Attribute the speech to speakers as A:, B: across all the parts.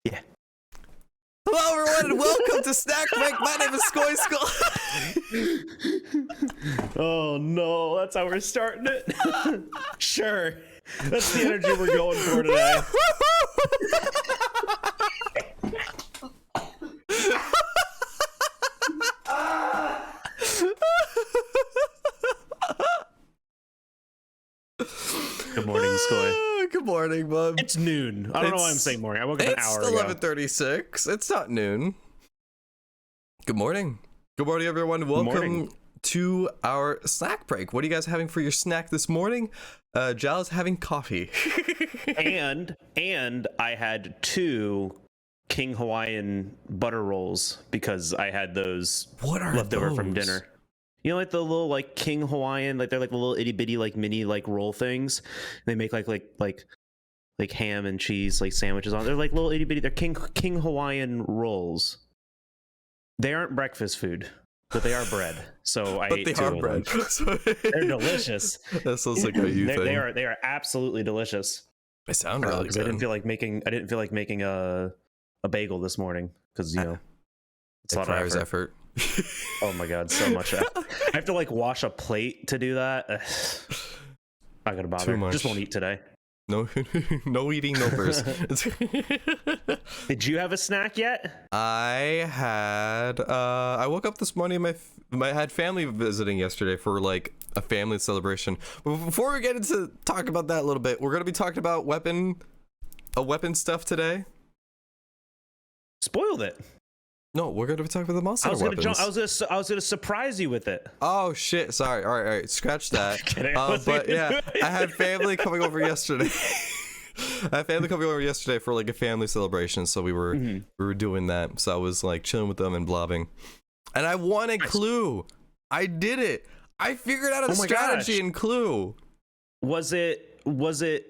A: Yeah.
B: Hello everyone and welcome to SnackBreak. My name is SkojSkull.
A: Oh no, that's how we're starting it. Sure. That's the energy we're going for today. Good morning, Skoy.
B: Good morning, bub.
A: It's noon. I don't know why I'm saying morning. I woke up an hour ago.
B: It's 11:36. It's not noon. Good morning. Good morning, everyone. Welcome to our snack break. What are you guys having for your snack this morning? Jal is having coffee.
A: and I had 2 King Hawaiian butter rolls because I had those left over from dinner. You know, like the little like King Hawaiian, like they're like the little itty bitty like mini like roll things. They make like ham and cheese like sandwiches on. They're like little itty bitty. They're King Hawaiian rolls. They aren't breakfast food, but they are bread. So I ate 2 of them. They're delicious.
B: That sounds like a you thing.
A: They are absolutely delicious.
B: They sound really good.
A: I didn't feel like making a bagel this morning because you know it's a lot of effort. Oh my god, so much effort. I have to like wash a plate to do that. Not gonna bother. Just won't eat today.
B: No eating, no purse.
A: Did you have a snack yet?
B: I woke up this morning. I had family visiting yesterday for like a family celebration. But before we get into talk about that a little bit, we're gonna be talking about weapon stuff today.
A: Spoiled it.
B: No, we're gonna be talking about the monster weapons.
A: I was gonna surprise you with it.
B: Oh shit! Sorry. All right. Scratch that. But yeah, I had family coming over yesterday. For like a family celebration, so we were doing that. So I was like chilling with them and blobbing, and I won a clue. I did it. I figured out a strategy in Clue.
A: Was it Mrs.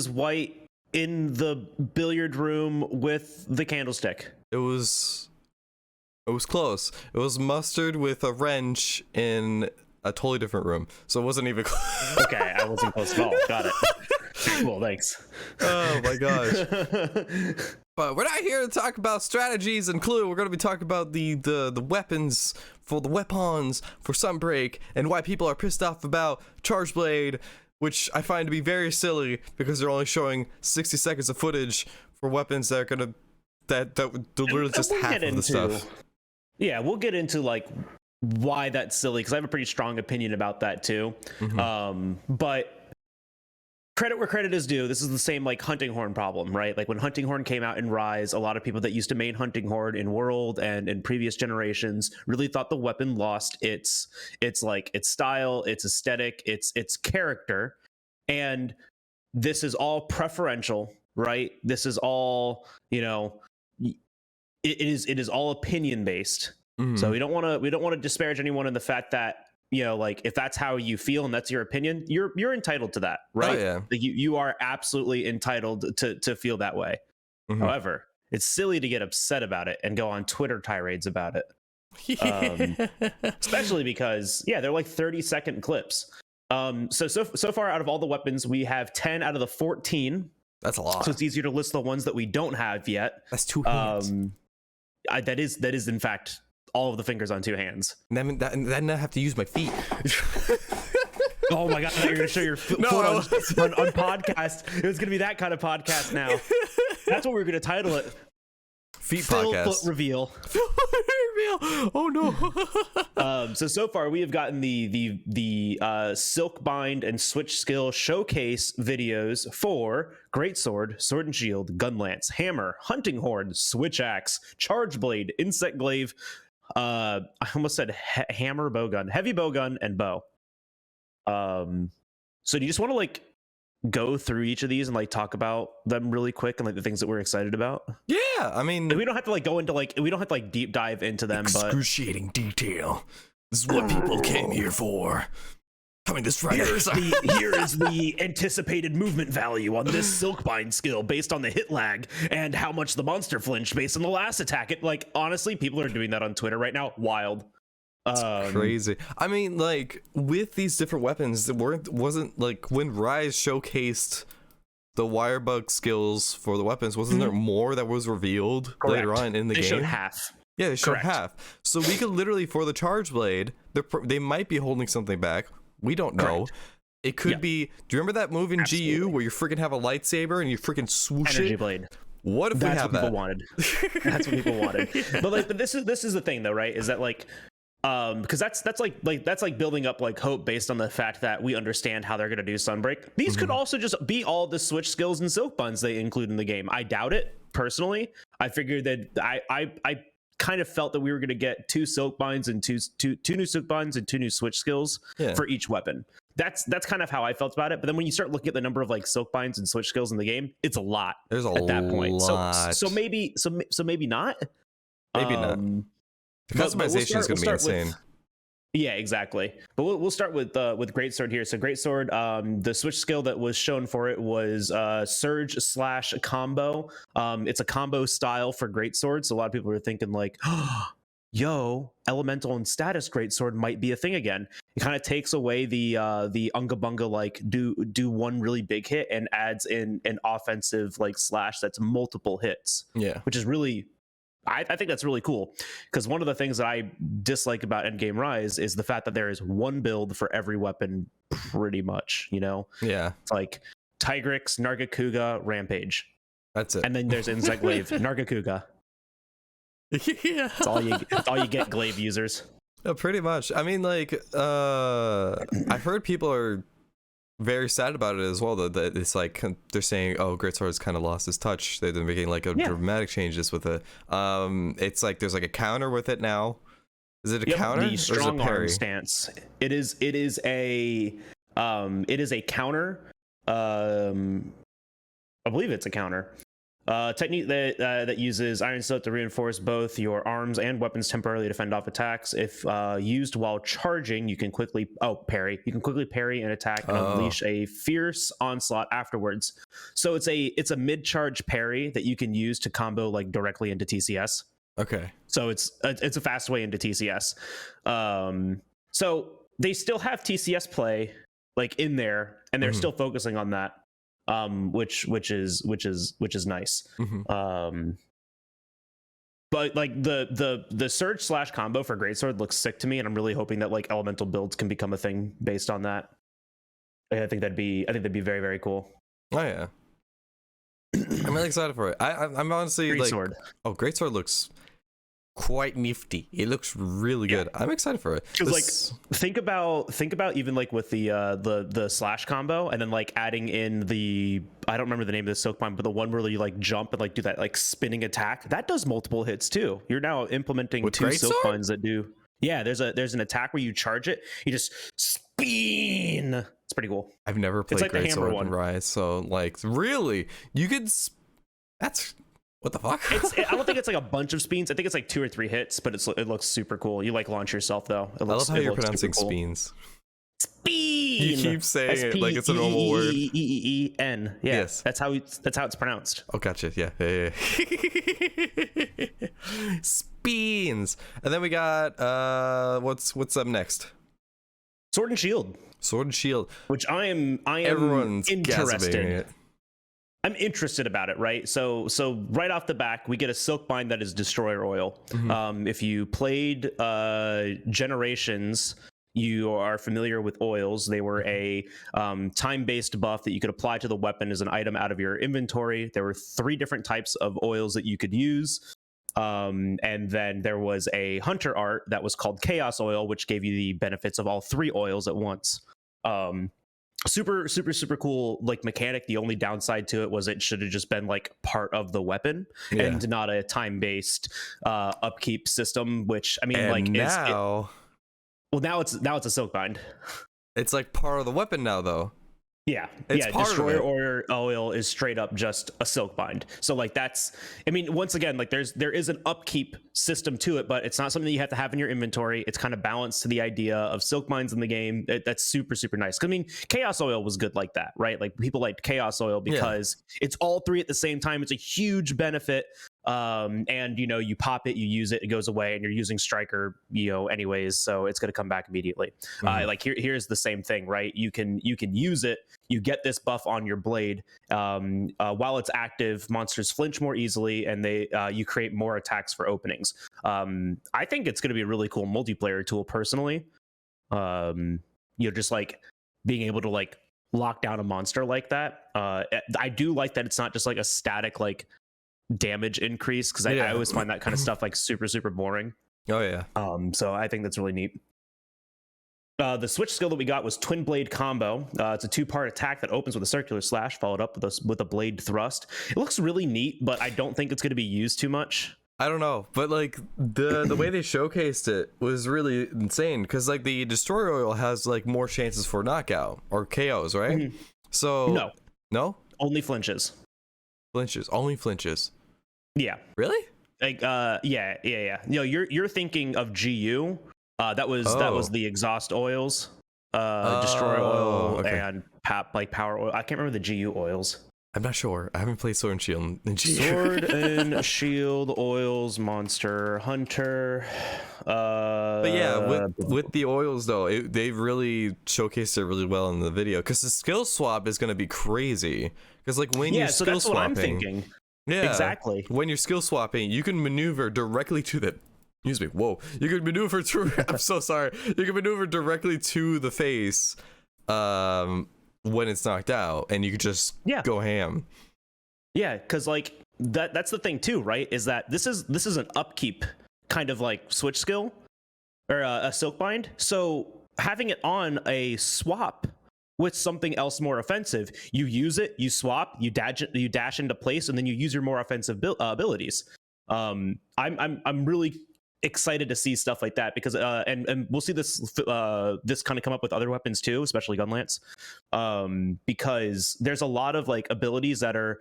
A: White in the billiard room with the candlestick?
B: It was close. It was mustard with a wrench in a totally different room, so it wasn't even close.
A: Okay, I wasn't close at all. Got it. Cool, thanks.
B: Oh my gosh. But we're not here to talk about strategies and Clue. We're going to be talking about the weapons for Sunbreak and why people are pissed off about Charge Blade, which I find to be very silly because they're only showing 60 seconds of footage for weapons that are gonna that literally just half of the stuff.
A: Yeah, we'll get into like why that's silly because I have a pretty strong opinion about that too. But credit where credit is due. This is the same like hunting horn problem, right? Like when hunting horn came out in Rise, a lot of people that used to main hunting horn in World and in previous generations really thought the weapon lost its style, its aesthetic, its character. And this is all preferential, right? This is all, you know, it is all opinion based. So we don't want to disparage anyone in the fact that, you know, like if that's how you feel and that's your opinion, you're entitled to that, right? Oh, yeah. Like you are absolutely entitled to feel that way. However, it's silly to get upset about it and go on Twitter tirades about it. Especially because they're like 30-second clips. So far out of all the weapons, we have 10 out of the 14.
B: That's a lot.
A: So it's easier to list the ones that we don't have yet.
B: That's 2 hands.
A: That is in fact all of the fingers on 2 hands.
B: Then I have to use my feet.
A: Oh my god! You're gonna show your foot on podcast. It was gonna be that kind of podcast now. That's what we're gonna title it.
B: Feet podcast.
A: Foot reveal.
B: Oh no.
A: So far we have gotten the silk bind and switch skill showcase videos for Greatsword, Sword and Shield, Gun Lance, Hammer, Hunting Horn, Switch Axe, Charge Blade, Insect Glaive. I almost said hammer, bowgun, heavy bowgun, and bow. So do you just want to like go through each of these and like talk about them really quick and like the things that we're excited about?
B: Yeah, I mean,
A: we don't have to like go into like deep dive into them,
B: excruciating detail. This is what people came here for. Coming this Friday.
A: Here is the anticipated movement value on this silkbind skill based on the hit lag and how much the monster flinched based on the last attack. It like honestly, people are doing that on Twitter right now. Wild.
B: It's crazy. I mean, like with these different weapons, it wasn't like when Rise showcased the wire bug skills for the weapons, wasn't there more that was revealed later on in the game?
A: They showed half.
B: Yeah, they showed half. So we could literally, for the charge blade, they might be holding something back. We don't know. It could be. Do you remember that move in GU where you freaking have a lightsaber and you freaking swoosh
A: Energy
B: it?
A: blade.
B: What if we have that?
A: People wanted. That's what people wanted. But this is the thing though, right? Is that because that's like building up like hope based on the fact that we understand how they're gonna do Sunbreak. These could also just be all the switch skills and silk buns they include in the game. I doubt it personally. I figured that I kind of felt that we were gonna get 2 silk binds and two new silk buns and 2 new switch skills for each weapon. That's kind of how I felt about it. But then when you start looking at the number of like silk binds and switch skills in the game, it's a lot. There's at that point. So maybe not.
B: Maybe not. The customization is going to be insane.
A: Yeah, exactly. But we'll start with Greatsword here. So Greatsword, the switch skill that was shown for it was Surge/combo. It's a combo style for Greatsword. So a lot of people are thinking like, yo, elemental and status Greatsword might be a thing again. It kind of takes away the unga bunga like do one really big hit and adds in an offensive like slash that's multiple hits. Yeah, which is really. I think that's really cool because one of the things that I dislike about Endgame Rise is the fact that there is one build for every weapon pretty much, you know? Yeah. It's like Tigrix, Nargacuga, Rampage. That's it. And then there's Insect Glaive, Nargacuga. Yeah. That's all you get, Glaive users.
B: Pretty much. I mean, like, I've heard people are very sad about it as well, though, that it's like they're saying, oh, Greatsword's kind of lost his touch. They're making like a dramatic changes with it. It's like there's like a counter with it now. Is it a counter?
A: The strong arm stance. It is a counter. I believe it's a counter. Technique that uses Iron Silk to reinforce both your arms and weapons temporarily to fend off attacks. If used while charging, you can quickly parry. You can quickly parry an attack and unleash a fierce onslaught afterwards. So it's a mid-charge parry that you can use to combo like directly into TCS. Okay. So it's a fast way into TCS. So they still have TCS play like in there, and they're still focusing on that. Which is nice. But like the Surge/combo for Greatsword looks sick to me, and I'm really hoping that like elemental builds can become a thing based on that. I think that'd be very, very cool.
B: Oh yeah. I'm really excited for it. I'm honestly Greatsword. Greatsword looks quite nifty. It looks really good. I'm excited for it.
A: Because like think about even like with the slash combo, and then like adding in the, I don't remember the name of the silk bind, but the one where you like jump and like do that like spinning attack that does multiple hits too. You're now implementing with 2 silk binds that do. Yeah, there's an attack where you charge it, you just spin. It's pretty cool.
B: I've never played like Greatsword in Rise, so like really, you could. That's. What the fuck?
A: I don't think it's like a bunch of spins. I think it's like 2 or 3 hits, but it looks super cool. You like launch yourself though.
B: I love how you're pronouncing spins.
A: Spin.
B: You keep saying it like it's a normal word.
A: N. Yeah, yes, that's how it's pronounced.
B: Oh, gotcha. Yeah. Spins. And then we got what's up next?
A: Sword and Shield.
B: Sword and Shield, which
A: I am
B: everyone's
A: interested. I'm interested about it, right? So right off the back, we get a silk bind that is destroyer oil. If you played Generations, you are familiar with oils. They were a time-based buff that you could apply to the weapon as an item out of your inventory. There were 3 different types of oils that you could use. And then there was a hunter art that was called Chaos Oil, which gave you the benefits of all 3 oils at once. Super cool like mechanic. The only downside to it was it should have just been like part of the weapon and not a time-based upkeep system, which I mean, and like now it's a silk bind.
B: It's like part of the weapon now though.
A: Yeah, Destroyer oil is straight up just a silk bind. So like that's, I mean, once again, like there is an upkeep system to it, but it's not something that you have to have in your inventory. It's kind of balanced to the idea of silk binds in the game. That's super nice. I mean, Chaos Oil was good like that, right? Like people liked Chaos Oil because it's all 3 at the same time. It's a huge benefit. And you pop it, you use it, it goes away, and you're using striker anyways, so it's going to come back immediately. Like here's the same thing, right? You can use it, you get this buff on your blade. While it's active, monsters flinch more easily, and you create more attacks for openings. I think it's going to be a really cool multiplayer tool personally. Just like being able to like lock down a monster like that. I do like that it's not just like a static like damage increase, because I always find that kind of stuff like super boring.
B: Oh yeah.
A: So I think that's really neat. The switch skill that we got was Twin Blade Combo. It's a 2-part attack that opens with a circular slash followed up with a blade thrust. It looks really neat, but I don't think it's going to be used too much.
B: I don't know, but like the way they showcased it was really insane, because like the Destroyer Oil has like more chances for knockout or KOs, right?
A: Mm-hmm.
B: So no,
A: only flinches.
B: Only flinches.
A: Yeah.
B: Really?
A: Like yeah. You're thinking of GU. That was the exhaust oils, Destroyer Oil,
B: okay.
A: and Power Oil. I can't remember the GU oils.
B: I'm not sure. I haven't played Sword and Shield in GU.
A: Sword and Shield oils, Monster Hunter.
B: But yeah, with the oils though, they really showcased it really well in the video, because the skill swap is going to be crazy. Because like when you're skill
A: that's
B: swapping,
A: what I'm thinking.
B: Yeah,
A: exactly.
B: When you're skill swapping, you can maneuver directly to the. Excuse me. Whoa! You can maneuver to. I'm so sorry. You can maneuver directly to the face, when it's knocked out, and you could just go ham.
A: Yeah, because like that's the thing too, right? Is that this is an upkeep kind of like switch skill or a silk bind. So having it on a swap with something else more offensive, you use it, you swap, you dash into place, and then you use your more offensive abilities. I'm really excited to see stuff like that, because and we'll see this kind of come up with other weapons too, especially Gunlance, because there's a lot of like abilities that are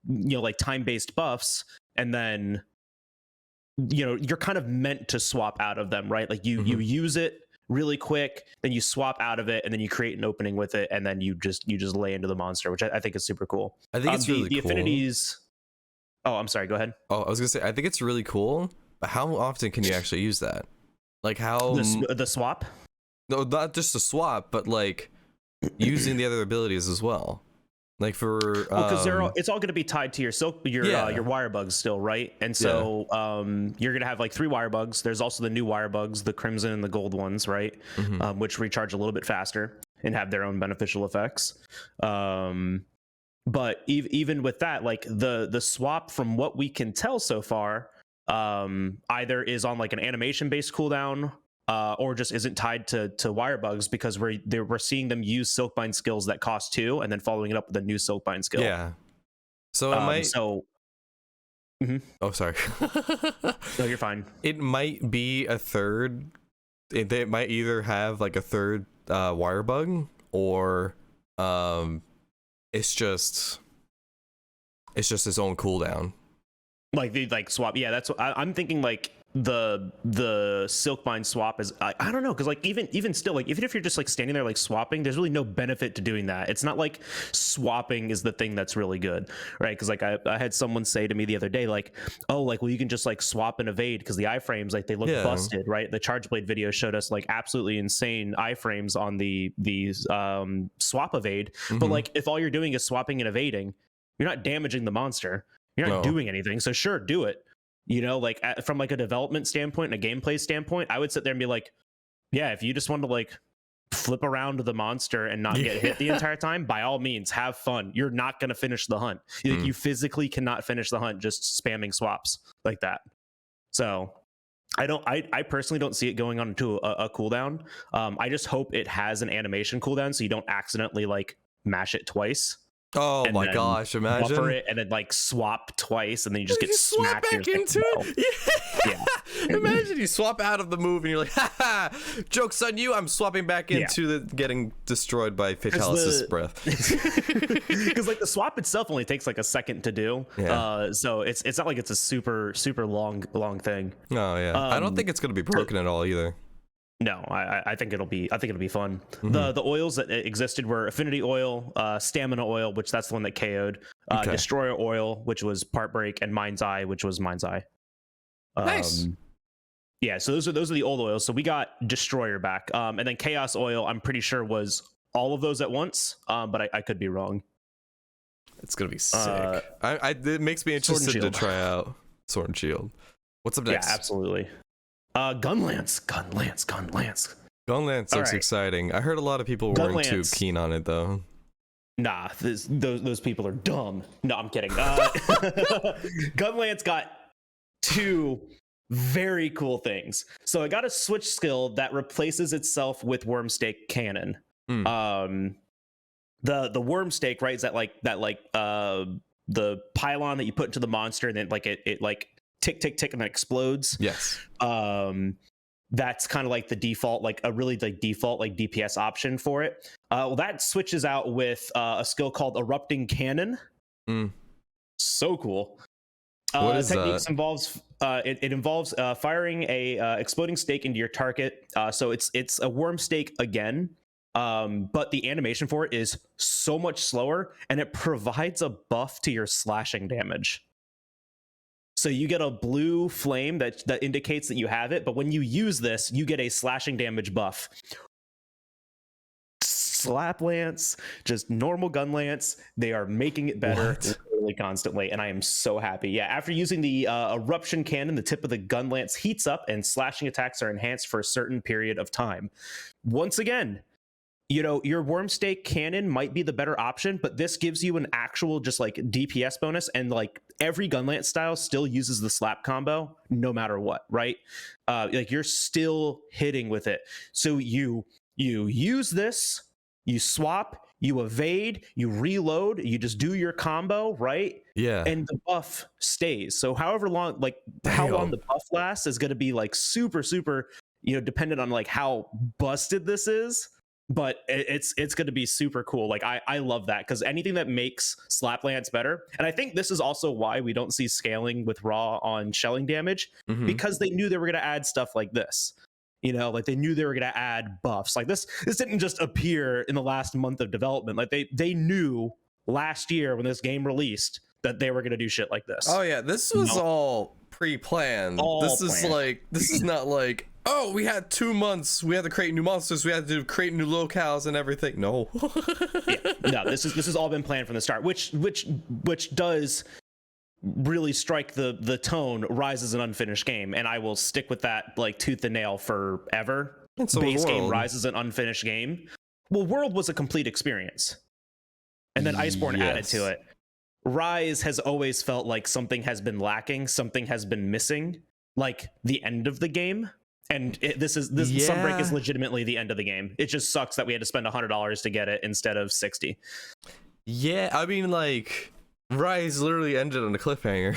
A: like time-based buffs, and then you're kind of meant to swap out of them, right? Like you use it really quick, then you swap out of it, and then you create an opening with it, and then you just lay into the monster, which I think is super cool.
B: I think it's really
A: the
B: cool.
A: Affinities. Oh, I'm sorry, go ahead.
B: Oh, I was gonna say, I think it's really cool, but how often can you actually use that? Like how
A: the swap?
B: No, not just the swap, but like using the other abilities as well. Like for
A: because it's all going to be tied to your wire bugs still, right? And so you're going to have like 3 wire bugs. There's also the new wire bugs, the crimson and the gold ones, right? Which recharge a little bit faster and have their own beneficial effects. But even with that, like the swap, from what we can tell so far, either is on like an animation based cooldown, or just isn't tied to wire bugs, because we're seeing them use Silkbind skills that cost 2 and then following it up with a new Silkbind skill.
B: Yeah. So it might.
A: Oh,
B: sorry.
A: No, you're fine.
B: It might be a third. They might either have like a third wire bug, or it's just its own cooldown.
A: Like the swap. Yeah, that's what I'm thinking. Like the Silkbind swap is I don't know, because like even still, like even if you're just like standing there like swapping, there's really no benefit to doing that. It's not like swapping is the thing that's really good, right? Because like I had someone say to me the other day, like, oh, like, well, you can just like swap and evade because the iframes, like, they look busted, right? The Charge Blade video showed us like absolutely insane iframes on the swap evade, but like if all you're doing is swapping and evading, you're not damaging the monster, you're not doing anything. So sure, do it. Like from like a development standpoint and a gameplay standpoint, I would sit there and be like, yeah, if you just want to like flip around the monster and not get hit the entire time, by all means, have fun. You're not going to finish the hunt. Like, you physically cannot finish the hunt just spamming swaps like that. So I personally don't see it going on to a cooldown. I just hope it has an animation cooldown so you don't accidentally like mash it twice.
B: Oh my gosh, imagine
A: buffer it and then like swap twice and then you just get smacked
B: back into it. Yeah. Imagine you swap out of the move and you're like, haha, joke's on you, I'm swapping back into the getting destroyed by Fatalis' breath.
A: Because like the swap itself only takes like a second to do. So it's not like it's a super long thing.
B: Oh yeah. I don't think it's gonna be broken at all either.
A: No, I think it'll be fun.
B: Mm-hmm.
A: The oils that existed were Affinity Oil, Stamina Oil, which that's the one that KO'd,
B: Okay.
A: Destroyer Oil, which was Part Break, and Mind's Eye, which was Mind's Eye.
B: Nice.
A: Yeah, so those are the old oils. So we got Destroyer back, and then Chaos Oil. I'm pretty sure was all of those at once, but I could be wrong.
B: It's gonna be sick. It makes me interested to try out Sword and Shield. What's up next?
A: Yeah, absolutely. Gunlance.
B: Gunlance looks exciting. I heard a lot of people weren't too keen on it though.
A: Nah, those people are dumb. No, I'm kidding. Gunlance got 2 very cool things. So it got a switch skill that replaces itself with Wormstake Cannon. The Wormstake, right, is that the pylon that you put into the monster, and then like it like tick tick tick and it explodes.
B: Yes.
A: That's kind of like the default, like a really like default like DPS option for it. Well, that switches out with a skill called Erupting Cannon. So cool.
B: What is
A: techniques
B: that?
A: Involves it involves firing a exploding stake into your target. So it's a worm stake again, but the animation for it is so much slower, and it provides a buff to your slashing damage. So you get a blue flame that indicates that you have it, but when you use this, you get a slashing damage buff. Slap Lance, just normal gun lance, they are making it better literally constantly, and I am so happy. Yeah, after using the eruption cannon, the tip of the gun lance heats up and slashing attacks are enhanced for a certain period of time. Once again, you know, your Wormstake cannon might be the better option, but this gives you an actual just like DPS bonus, and like every gunlance style still uses the slap combo no matter what, right? Like you're still hitting with it. So you use this, you swap, you evade, you reload, you just do your combo, right?
B: Yeah.
A: And the buff stays. So however long, like how long the buff lasts is going to be like super, you know, dependent on like how busted this is. But it's going to be super cool. Like I love that, because anything that makes Slap Lance better, and I think this is also why we don't see scaling with Raw on shelling damage, because they knew they were going to add stuff like this. You know, like they knew they were going to add buffs. Like this didn't just appear in the last month of development. Like they knew last year when this game released that they were going to do shit like this.
B: Oh yeah, this was all pre-planned. This is not like, oh, we had 2 months, we had to create new monsters, we had to create new locales and everything. No.
A: No, this has all been planned from the start, which does really strike the tone. Rise is an unfinished game, and I will stick with that like tooth and nail forever.
B: So
A: base game Rise is an unfinished game. Well, World was a complete experience, and then Iceborne added to it. Rise has always felt like something has been lacking, something has been missing, like the end of the game. And Sunbreak is legitimately the end of the game. It just sucks that we had to spend $100 to get it instead of 60.
B: Yeah, I mean, like, Rise literally ended on a cliffhanger.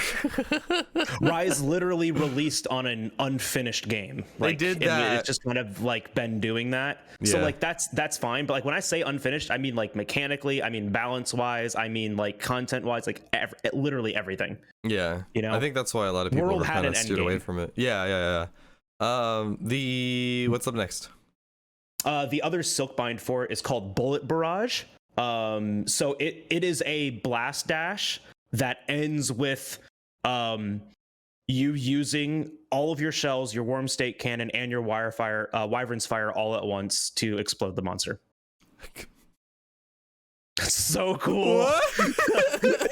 A: Rise literally released on an unfinished game. Like,
B: they did that.
A: It's just kind of like been doing that. Yeah. So like that's fine. But like when I say unfinished, I mean like mechanically, I mean balance wise, I mean like content wise, like literally everything.
B: Yeah,
A: you know,
B: I think that's why a lot of people kind of steered away from it. Yeah. What's up next?
A: The other Silkbind for it is called Bullet Barrage. So it is a blast dash that ends with you using all of your shells, your Wormstake cannon, and your Wyvern's Fire all at once to explode the monster. So cool.
B: What?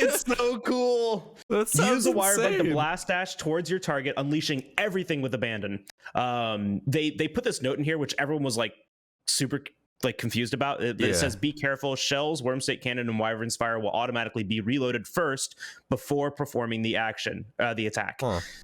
A: It's so cool.
B: Use
A: a Wyvern to blast dash towards your target, unleashing everything with abandon. They put this note in here, which everyone was like super like confused about. It says, be careful, shells, Wormstake cannon, and Wyvern's Fire will automatically be reloaded first before performing the action, the attack.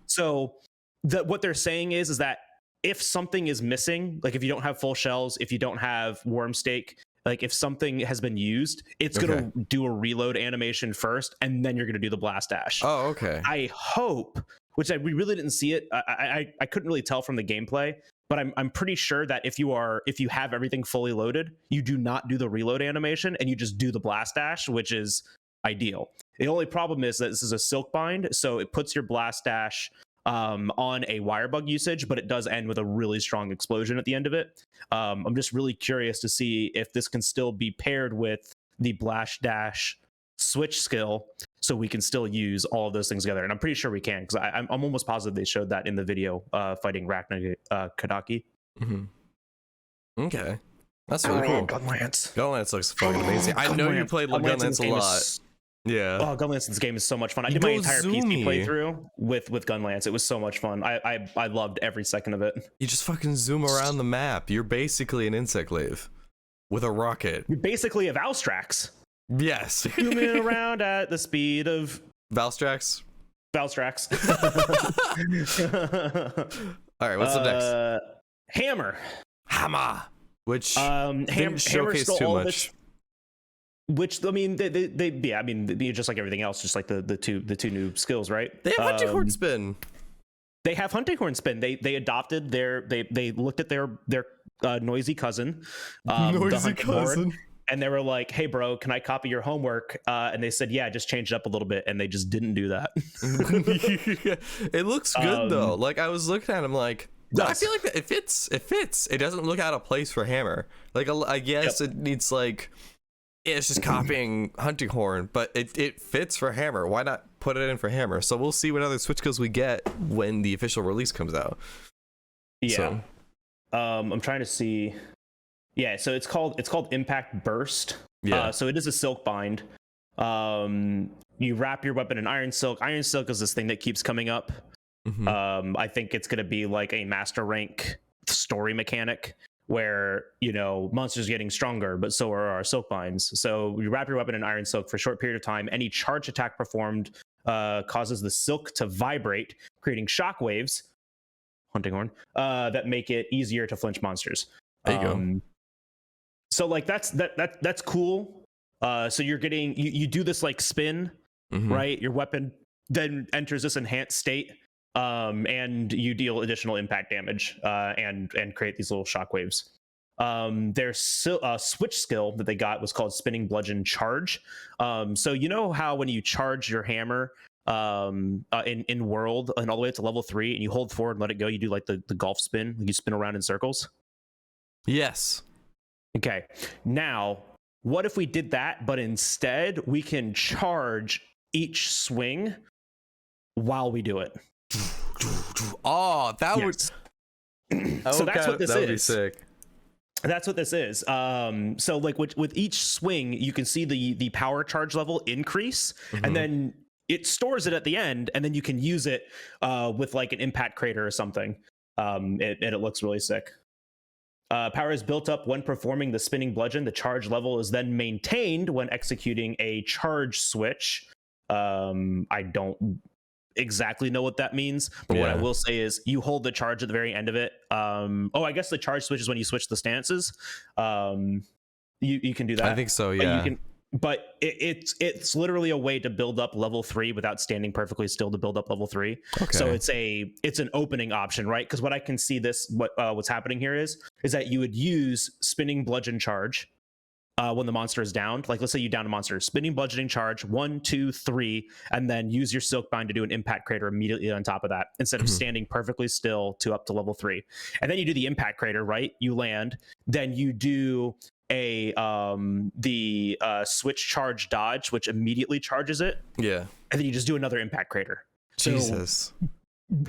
A: So what they're saying is that if something is missing, like if you don't have full shells, if you don't have Wormstake, like if something has been used, it's going to do a reload animation first, and then you're going to do the blast dash.
B: Oh, okay.
A: I hope, we really didn't see it. I couldn't really tell from the gameplay, but I'm pretty sure that if you have everything fully loaded, you do not do the reload animation and you just do the blast dash, which is ideal. The only problem is that this is a Silkbind, so it puts your blast dash on a wire bug usage, but it does end with a really strong explosion at the end of it. I'm just really curious to see if this can still be paired with the Blast Dash switch skill, so we can still use all of those things together. And I'm pretty sure we can, because I'm almost positive they showed that in the video fighting Ragnar Kadaki.
B: Okay, that's really cool. Gunlance looks fucking amazing. I know you played Gunlance a lot. Yeah.
A: Oh, Gunlance in this game is so much fun. I did my entire PC playthrough with Gunlance. It was so much fun. I loved every second of it.
B: You just fucking zoom around the map. You're basically an insect glaive with a rocket.
A: You're basically a Valstrax.
B: Yes.
A: Zooming around at the speed of
B: Valstrax.
A: All
B: right, what's up next?
A: Hammer.
B: Which didn't showcase too much.
A: Which, I mean, they just like everything else, just like the two new skills, right?
B: They have Hunting Horn Spin.
A: They have Hunting Horn Spin. They adopted they looked at their noisy cousin,
B: Noisy cousin.
A: And they were like, "Hey, bro, can I copy your homework?" And they said, "Yeah, just change it up a little bit." And they just didn't do that.
B: It looks good though. Like, I was looking at him like, I feel like it fits. It doesn't look out of place for Hammer. Like, I guess it needs like, it's just copying Hunting Horn, but it fits for Hammer. Why not put it in for Hammer? So we'll see what other switch skills we get when the official release comes out.
A: Yeah.
B: So.
A: I'm trying to see. Yeah, so it's called Impact Burst.
B: Yeah.
A: So it is a silk bind. You wrap your weapon in iron silk. Iron silk is this thing that keeps coming up. I think it's going to be like a master rank story mechanic where, you know, monsters are getting stronger, but so are our silk binds. So you wrap your weapon in iron silk for a short period of time. Any charge attack performed causes the silk to vibrate, creating shockwaves, Hunting Horn, that make it easier to flinch monsters.
B: There you go.
A: So like that's cool. So you're getting you do this like spin, right? Your weapon then enters this enhanced state, and you deal additional impact damage, and create these little shockwaves. Their switch skill that they got was called Spinning Bludgeon Charge. So you know how when you charge your hammer in World and all the way up to level 3, and you hold forward and let it go, you do like the golf spin, you spin around in circles.
B: Yes.
A: Okay, now what if we did that, but instead we can charge each swing while we do it?
B: Oh, that would.
A: So that's what this
B: that would
A: is.
B: Be sick.
A: That's what this is. So like with each swing, you can see the power charge level increase, and then it stores it at the end, and then you can use it with like an impact crater or something. And it looks really sick. Power is built up when performing the spinning bludgeon. The charge level is then maintained when executing a charge switch. I don't exactly know what that means, but what I will say is you hold the charge at the very end of it. I guess the charge switch is when you switch the stances. You can do that.
B: I think so, yeah.
A: But it's literally a way to build up level 3 without standing perfectly still to build up level 3.
B: Okay.
A: So it's an opening option, right? Because what I can see what's happening here is that you would use spinning bludgeon charge when the monster is downed. Like, let's say you down a monster, spinning bludgeoning charge 1, 2, 3, and then use your silk bind to do an impact crater immediately on top of that instead of standing perfectly still to up to level 3. And then you do the impact crater, right? You land, then you do the switch charge dodge, which immediately charges it.
B: Yeah.
A: And then you just do another impact crater.
B: Jesus.
A: So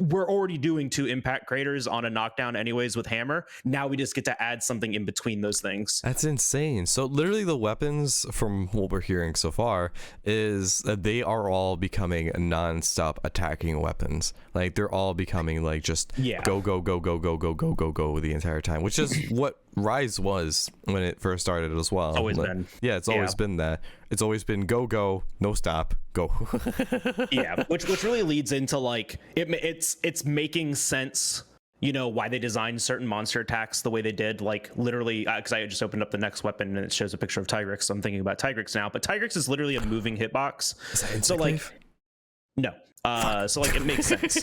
A: we're already doing 2 impact craters on a knockdown anyways with hammer. Now we just get to add something in between those things.
B: That's insane. So literally the weapons, from what we're hearing so far, is that they are all becoming non-stop attacking weapons. Like, they're all becoming like just go the entire time, which is what Rise was when it first started as well.
A: It's always been.
B: Yeah, it's always been that. It's always been go, no stop, go.
A: Yeah, which really leads into like it's making sense, you know, why they designed certain monster attacks the way they did. Like, literally, because I just opened up the next weapon and it shows a picture of Tigrex, so I'm thinking about Tigrex now. But Tigrex is literally a moving hitbox.
B: Is that
A: so like, no. So like, it makes sense.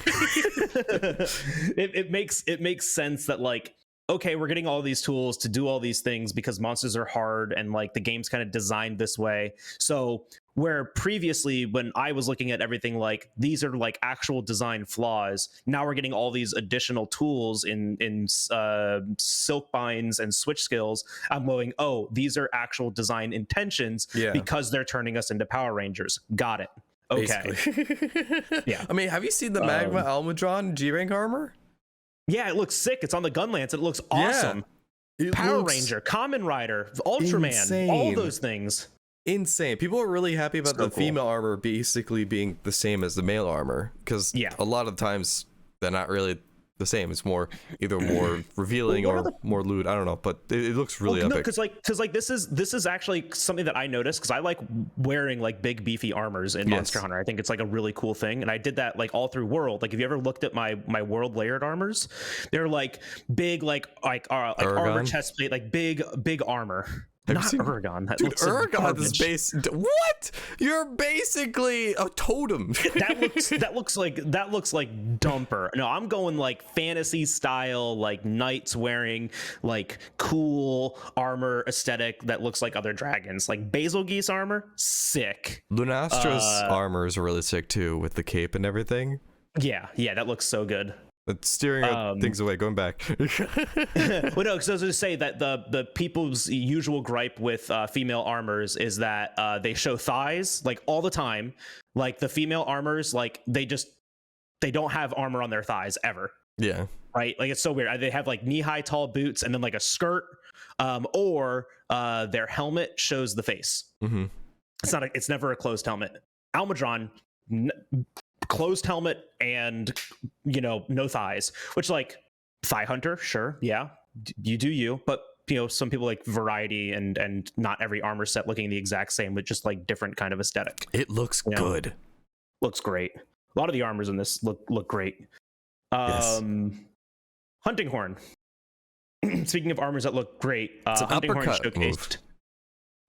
A: it makes sense that like, okay, we're getting all these tools to do all these things because monsters are hard and like the game's kind of designed this way. So Where previously, when I was looking at everything like these are like actual design flaws, now we're getting all these additional tools in silk binds and switch skills. I'm going, oh, these are actual design intentions because they're turning us into Power Rangers. Got it. Okay. Yeah.
B: I mean, have you seen the Magma Almudron G-Rank armor?
A: Yeah, it looks sick. It's on the Gunlance. It looks awesome.
B: Yeah.
A: Power Ranger, Kamen Rider, Ultraman, all those things.
B: Insane. People are really happy about the female armor basically being the same as the male armor, because a lot of times they're not really the same. It's more either more revealing or more loot. I don't know, but it looks really epic.
A: Because this is actually something that I noticed, because I like wearing like big beefy armors in Monster Hunter. I think it's like a really cool thing, and I did that like all through World. Like if you ever looked at my world layered armors, they're like big like armor chest plate, like big armor. Not Uragon. That looks
B: Uragon is base. What? You're basically a totem.
A: that looks like Dumper. No, I'm going like fantasy style, like knights wearing like cool armor aesthetic that looks like other dragons. Like Basil Geese armor, sick.
B: Lunastra's armor is really sick too, with the cape and everything.
A: Yeah, that looks so good.
B: But steering things away, going back.
A: Well, no, because I was going to say that the people's usual gripe with female armors is that they show thighs like all the time. Like the female armors, like they don't have armor on their thighs ever. Yeah. Right. Like it's so weird. They have like knee-high tall boots and then like a skirt, or their helmet shows the face. Mm-hmm. It's never a closed helmet. Almudron. Closed helmet and no thighs, which like thigh hunter, sure, yeah, you do you, but some people like variety and not every armor set looking the exact same, but just like different kind of aesthetic.
B: It looks good.
A: Looks great. A lot of the armors in this look great. Hunting horn. Speaking of armors that look great, Hunting horn showcased. Move.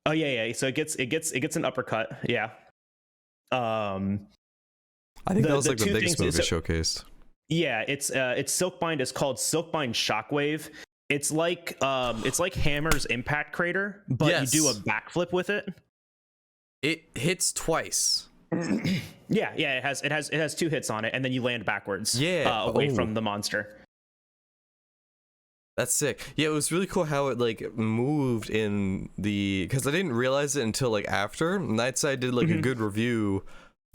A: Oh yeah. So it gets an uppercut. Yeah.
B: I think that was like the biggest move it showcased.
A: Yeah, it's Silkbind is called Silkbind Shockwave. It's like Hammer's Impact Crater, but you do a backflip with it.
B: It hits twice.
A: Yeah, it has 2 hits on it, and then you land backwards. Away from the monster.
B: That's sick. Yeah, it was really cool how it like moved in the, because I didn't realize it until like after Nightside did like a good review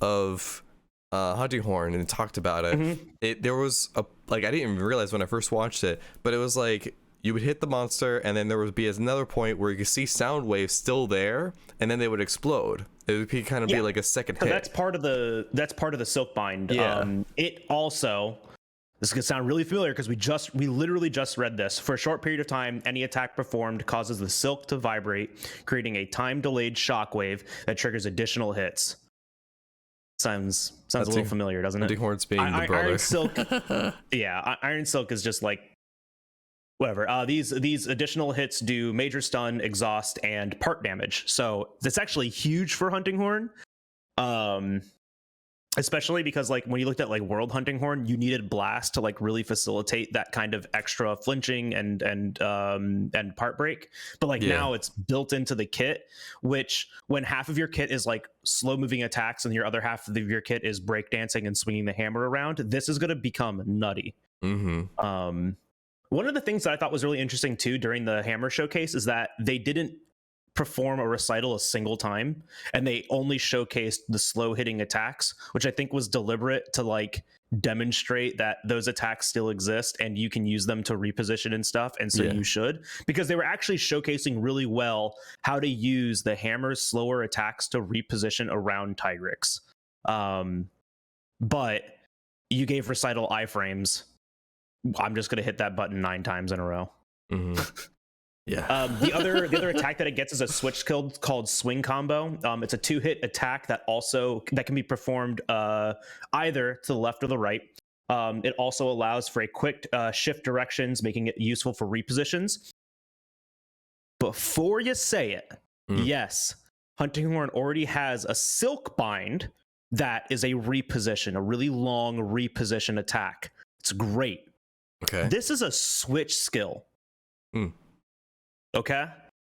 B: of Hunting Horn and talked about it. There was a I didn't even realize when I first watched it, but it was like you would hit the monster and then there would be another point where you could see sound waves still there and then they would explode. It would be kind of be like a second hit.
A: That's part of the Silkbind. It also, this is gonna sound really familiar because we literally just read this. For a short period of time, any attack performed causes the silk to vibrate, creating a time delayed shockwave that triggers additional hits. Sounds a little familiar, doesn't it?
B: Hunting Horns being the brother.
A: Iron Silk. Iron Silk is just like whatever. These additional hits do major stun, exhaust, and part damage. So it's actually huge for Hunting Horn. Especially because like when you looked at like World Hunting Horn, you needed blast to like really facilitate that kind of extra flinching and part break. But like now it's built into the kit, which when half of your kit is like slow moving attacks and your other half of your kit is breakdancing and swinging the hammer around, this is going to become nutty. One of the things that I thought was really interesting too during the hammer showcase is that they didn't perform a recital a single time and they only showcased the slow hitting attacks, which I think was deliberate to like demonstrate that those attacks still exist and you can use them to reposition and stuff, and so you should, because they were actually showcasing really well how to use the hammer's slower attacks to reposition around Tigrex. But you gave recital iframes. I'm just gonna hit that button 9 times in a row. The other attack that it gets is a switch skill called Swing Combo. It's a 2-hit attack that can be performed either to the left or the right. It also allows for a quick shift directions, making it useful for repositions. Before you say it, yes, Hunting Horn already has a Silk Bind that is a reposition, a really long reposition attack. It's great. Okay. This is a switch skill. Okay,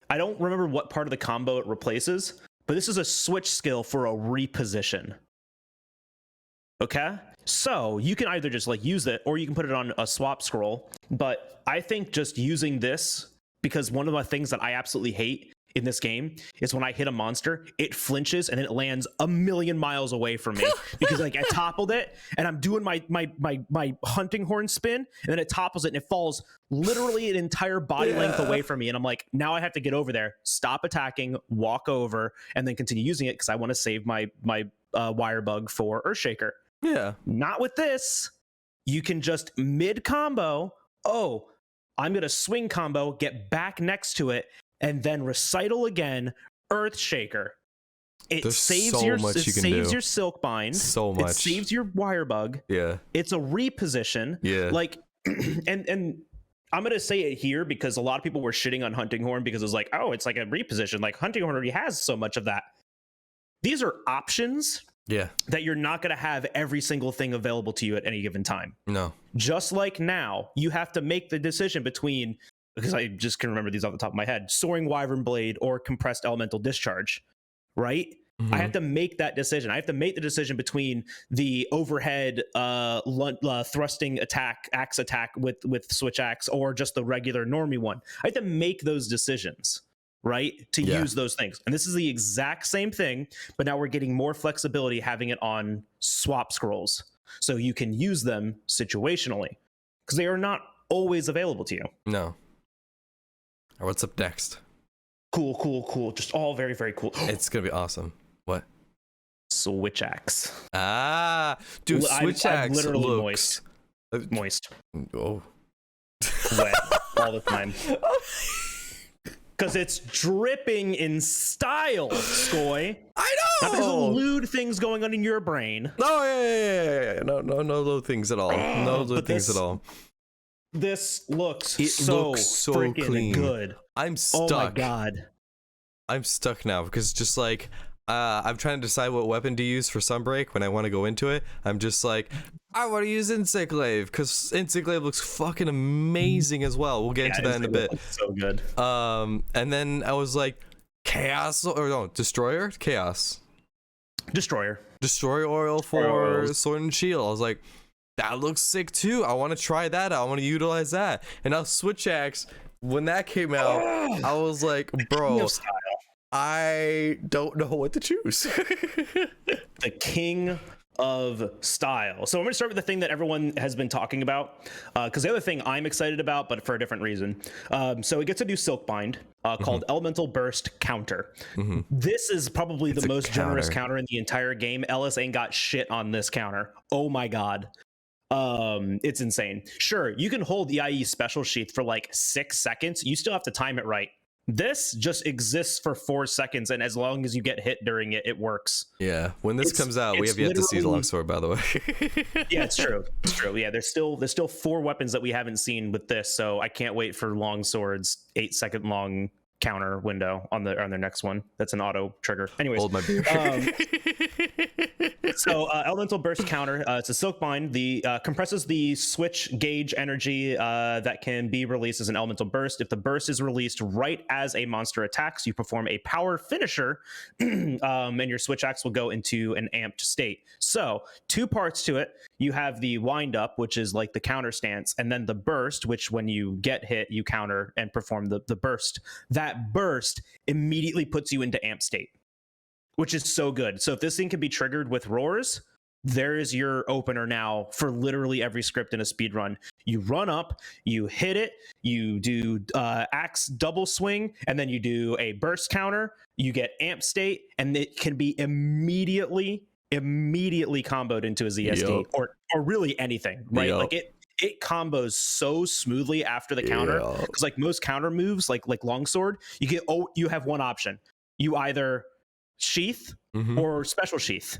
A: I don't remember what part of the combo it replaces, but this is a switch skill for a reposition. Okay? So you can either just like use it or you can put it on a swap scroll. But I think just using this, because one of the things that I absolutely hate in this game is when I hit a monster, it flinches and then it lands a million miles away from me because like I toppled it and I'm doing my hunting horn spin and then it topples it and it falls literally an entire body length away from me. And I'm like, now I have to get over there, stop attacking, walk over, and then continue using it because I want to save my wire bug for Earthshaker.
B: Yeah.
A: Not with this. You can just mid combo. Oh, I'm gonna swing combo, get back next to it, and then recital again, Earthshaker.
B: There's so much you can do.
A: Saves your silk bind.
B: So much.
A: It saves your wire bug.
B: Yeah.
A: It's a reposition.
B: Yeah.
A: Like, and I'm gonna say it here because a lot of people were shitting on Hunting Horn because it was like, oh, it's like a reposition. Like Hunting Horn already has so much of that. These are options.
B: Yeah.
A: That you're not gonna have every single thing available to you at any given time.
B: No.
A: Just like now, you have to make the decision between, because I just can remember these off the top of my head, Soaring Wyvern Blade or Compressed Elemental Discharge, right? I have to make that decision. I have to make the decision between the overhead thrusting attack, axe attack with switch axe, or just the regular normie one. I have to make those decisions, right? To use those things. And this is the exact same thing, but now we're getting more flexibility having it on swap scrolls. So you can use them situationally because they are not always available to you.
B: No. All right, what's up next?
A: Cool. Just all very, very cool.
B: It's going to be awesome. What?
A: Switch axe.
B: Ah, dude, switch axe
A: I'm literally
B: looks...
A: moist.
B: Oh.
A: Wet all the time. Because it's dripping in style, Skoy.
B: I know!
A: Now, there's lewd things going on in your brain.
B: Oh, yeah. No lewd things at all. No lewd things at all.
A: This looks
B: so
A: freaking
B: clean.
A: Good.
B: I'm stuck.
A: Oh my god.
B: I'm stuck now because just like I'm trying to decide what weapon to use for Sunbreak when I want to go into it. I'm just like, I want to use Insect Glaive because Insect Glaive looks fucking amazing as well. We'll get into that in a bit.
A: So good.
B: And then I was like, Destroyer? Chaos.
A: Destroyer
B: Oil for Sword and Shield. I was like, that looks sick too. I want to try that out. I want to utilize that. And now Switch Axe, when that came out, I was like, bro, I don't know what to choose.
A: The king of style. So I'm going to start with the thing that everyone has been talking about, because the other thing I'm excited about, but for a different reason. So it gets a new silk bind called Elemental Burst Counter. This is probably the most generous counter in the entire game. Ellis ain't got shit on this counter. Oh my god. It's insane. Sure, you can hold the IE special sheath for like 6 seconds. You still have to time it right. This just exists for 4 seconds, and as long as you get hit during it, it works.
B: Yeah, when this comes out, we have yet to see Longsword, by the way.
A: Yeah, it's true. Yeah, there's still 4 weapons that we haven't seen with this, so I can't wait for Longsword's 8-second long counter window on their next one. That's an auto trigger. Anyways,
B: hold my beer.
A: So Elemental Burst Counter, it's a silk bind. The compresses the switch gauge energy that can be released as an elemental burst. If the burst is released right as a monster attacks, you perform a power finisher, and your switch axe will go into an amped state. So 2 parts to it. You have the wind up, which is like the counter stance, and then the burst, which when you get hit, you counter and perform the burst. That burst immediately puts you into amp state, which is so good. So if this thing can be triggered with roars, there is your opener now for literally every script in a speed run. You run up, you hit it, you do axe double swing, and then you do a burst counter, you get amp state, and it can be immediately comboed into a ZSD or really anything, right? Like it combos so smoothly after the counter, because like most counter moves, like longsword, you have one option. You either sheath or special sheath,